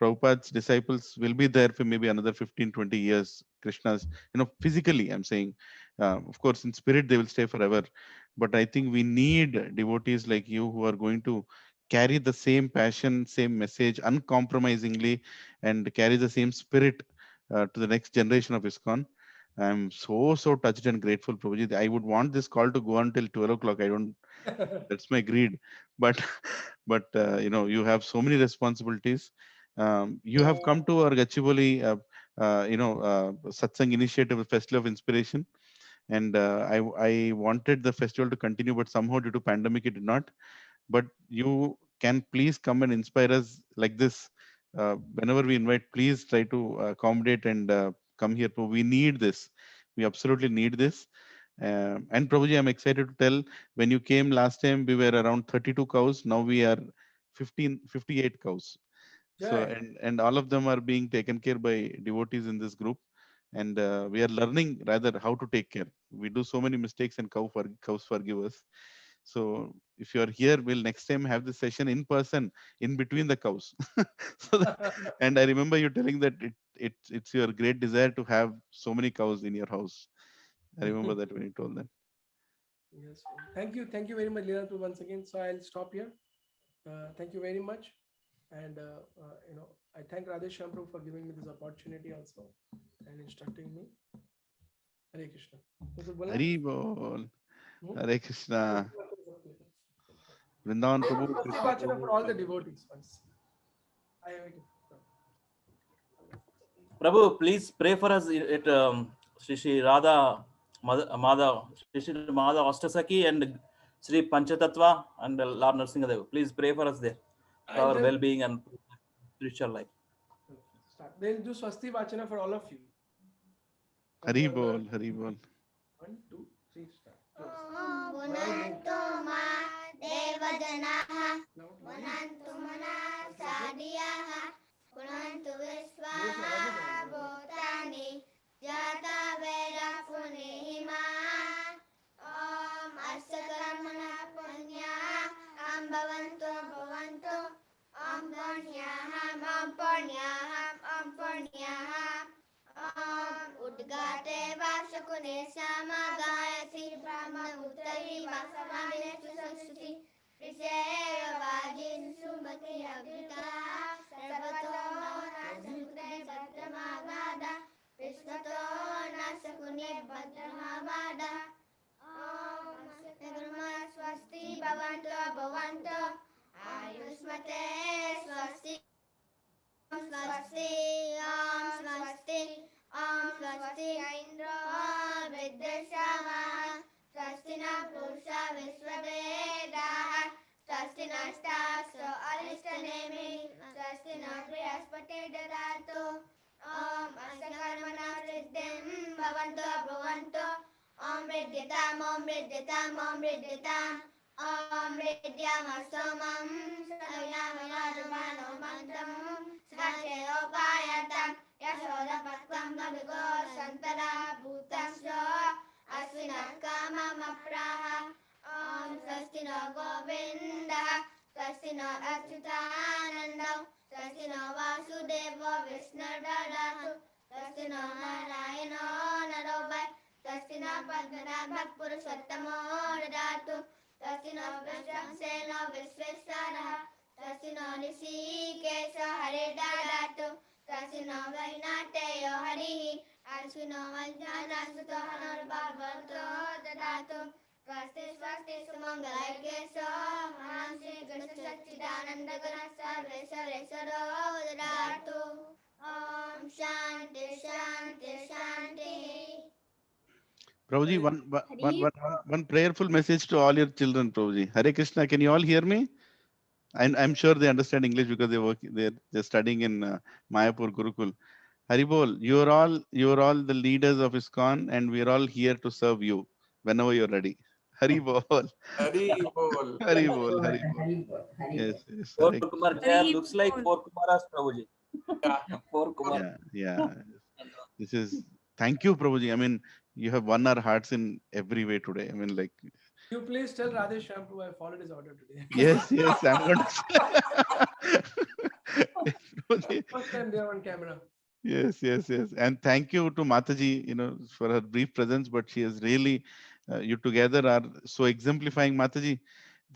Speaker 1: Prabhupada's disciples will be there for maybe another 15, 20 years. Krishna's, physically, I'm saying, of course, in spirit, they will stay forever. But I think we need devotees like you who are going to carry the same passion, same message uncompromisingly, and carry the same spirit to the next generation of ISKCON. I'm so touched and grateful, Prabhuji. I would want this call to go on till 12 o'clock. I don't, that's my greed. But, you have so many responsibilities. You have come to our Gachibowli, Satsang Initiative Festival of Inspiration, and I wanted the festival to continue, but somehow due to pandemic it did not. But you can please come and inspire us like this. Whenever we invite, please try to accommodate and come here. We need this. We absolutely need this. And Prabhuji, I'm excited to tell, when you came last time, we were around 32 cows. Now we are 58 cows. So,
Speaker 2: Jai.
Speaker 1: and all of them are being taken care by devotees in this group, and we are learning rather how to take care. We do so many mistakes, and cows forgive us. So if you are here, we'll next time have this session in person in between the cows. And I remember you telling that it's your great desire to have so many cows in your house. I remember that when you told that.
Speaker 2: Yes. Thank you very much, Leela, once again. So I'll stop here. Thank you very much. And I thank Radheshyam Prabhu for giving me this opportunity also and instructing me. Hare Krishna.
Speaker 1: Hari Bol. Hare Krishna. Vrindavan Prabhu, Krishna
Speaker 2: Vachana for all the devotees once.
Speaker 6: Prabhu, please pray for us at Shri Radha Madha, Shri Madha Ashtasaki and Shri Panchatattva and Lord Nrsimhadev. Please pray for us there, for our well-being and spiritual life.
Speaker 2: Start. They'll do Swasti Vachana for all of you.
Speaker 1: Hari Bol, Hari Bol.
Speaker 2: 1, 2, 3, start.
Speaker 9: Bunantu ma devajanaha, bunantu mana sadiyaha, bunantu viswaha bhutani, jata veda punihima. Om asakamana punya, ambavantu bhavantu, om punyaham, om punyaham, om punyaham. Udgate Vashakune Samagayati Brahma Uttari Vasamadeshu Sanskruti Riseva Vajin Sumati Abhita Sarvato Nasakune Bhadramagada Vishnato Nasakune Bhadramagada Om Nagurma Swasti Bhavanto Bhavanto Ayushmate Swasti Swasti Om Swasti Om Swasti Indra Vidyashama Swasti na Purusha Vishwavedaha Swasti na Stasya Arishtanemi Swasti na Brihaspati Dadatu Om Asakarmana Riddhim Bhavanto Bhavanto Om Riddhitam Om Riddhitam Om Riddhitam Om Riddhyam Asomam Sayamanaramano Mantam Sakshayopayatan Yashoda Patvam Gavigo Santara Bhutasya Asvina Kama Mapraha Om Swastino Govinda Swastino Achyutananda Swastino Vasudeva Vishnu Dadatu Swastino Narayano Narobai स्वस्ति न पद्मनाभः पुरुषोत्तमो ददातु स्वस्ति न बृहस्पतिर्सेन विश्वेश्वरः स्वस्ति न ऋषिकेशो हरिर्ददातु स्वस्ति न वैनातेयो हरिः स्वस्ति न वैज्ञानसुतो हनुर्भगवतो ददातु स्वस्ति स्वस्ति सुमङ्गलयज्ञेशो महान् श्री गणेश सच्चिदानन्द गुण सर्वेश्वरेश्वरो ददातु ॐ शान्ति शान्ति शान्तिः.
Speaker 1: Prabhuji, one prayerful message to all your children, Prabhuji. Hare Krishna, can you all hear me? I'm sure they understand English because they're studying in Mayapur Gurukul. Hari Bol, you're all the leaders of ISKCON, and we're all here to serve you whenever you're ready. Hari Bol.
Speaker 5: Hari Bol.
Speaker 1: Hari Bol. Hari Bol. Yes.
Speaker 6: Four
Speaker 1: Hare-
Speaker 6: Kumar Jaya looks like four Kumaras, Prabhuji. Four Kumar.
Speaker 1: Yeah. Thank you, Prabhuji. I mean, you have won our hearts in every way today. I mean, like,
Speaker 2: You please tell Radhe Shampoo I followed his order today.
Speaker 1: yes, I'm going to Prabhuji.
Speaker 2: First time there on camera.
Speaker 1: Yes. And thank you to Mataji, for her brief presence, but she is really, you together are so exemplifying, Mataji.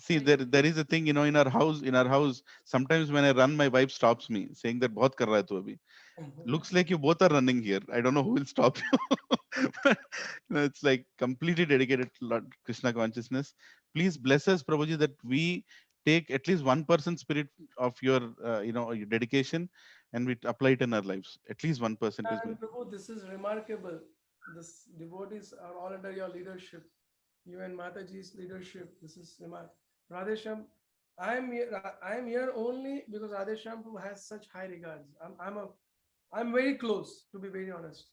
Speaker 1: See, there is a thing, in our house, sometimes when I run, my wife stops me saying that bahut kar raha hai tu abhi. Looks like you both are running here. I don't know who will stop you. But, it's like completely dedicated to Lord Krishna consciousness. Please bless us, Prabhuji, that we take at least 1% spirit of your, your dedication, and we apply it in our lives. At least 1% is
Speaker 2: And
Speaker 1: good.
Speaker 2: Prabhu, this is remarkable. This devotees are all under your leadership. You and Mataji's leadership. This is remarkable. Radhesham, I am here only because Radhesham has such high regards. I'm very close, to be very honest.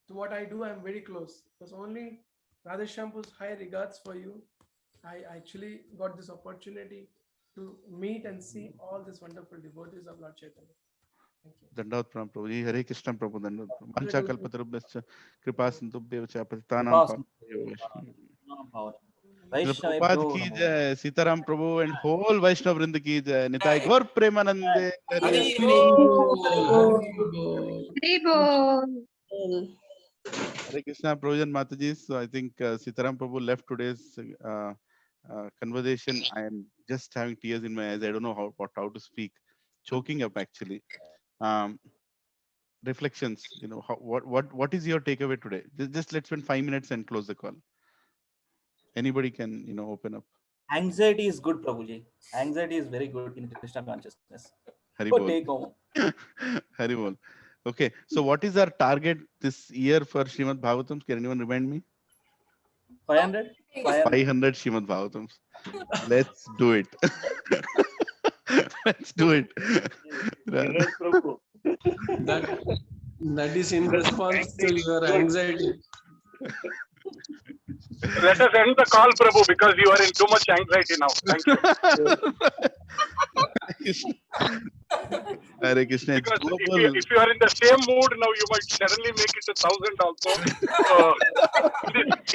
Speaker 2: To what I do, I'm very close. Because only Radhesham's high regards for you. I actually got this opportunity to meet and see all these wonderful devotees of Lord Chaitanya. Thank you.
Speaker 1: Dandavat Pranam Prabhuji. Hare Krishna Prabhu Dandavat Pranam. Mancha kalpatarubhyascha kripa sindhubhya cha patitanam pavanebhyo. Prabhupada ki jai, Sitaram Prabhu and whole Vaishnav Vrinda ki jai. Nitai Gaur Premanande.
Speaker 5: Hari
Speaker 1: Hare Krishna, Prabhu and Mataji. So I think Sitaram Prabhu left today's conversation. I am just having tears in my eyes. I don't know how to speak. Choking up actually. Reflections. What is your takeaway today? Just let's spend 5 minutes and close the call. Anybody can open up.
Speaker 6: Anxiety is good, Prabhuji. Anxiety is very good in Krishna consciousness.
Speaker 1: Hari
Speaker 6: Go
Speaker 1: Bol.
Speaker 6: take home.
Speaker 1: Hari Bol. Okay, so what is our target this year for Srimad Bhagavatams? Can anyone remind me?
Speaker 6: 500?
Speaker 1: 500 Srimad Bhagatams. Let's do it. Let's do it.
Speaker 10: That is in response to your anxiety.
Speaker 11: Let us end the call, Prabhu, because you are in too much anxiety now. Thank you.
Speaker 1: Hare Krishna.
Speaker 11: Because if you are in the same mood now, you might suddenly make it 1,000 also.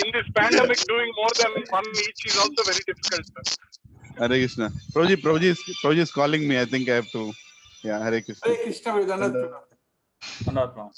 Speaker 11: In this pandemic, doing more than one each is also very difficult.
Speaker 1: Hare Krishna. Prabhuji is calling me. I think I have to. Yeah, Hare Krishna.
Speaker 5: Hare Krishna,
Speaker 6: Dandavat Pranam.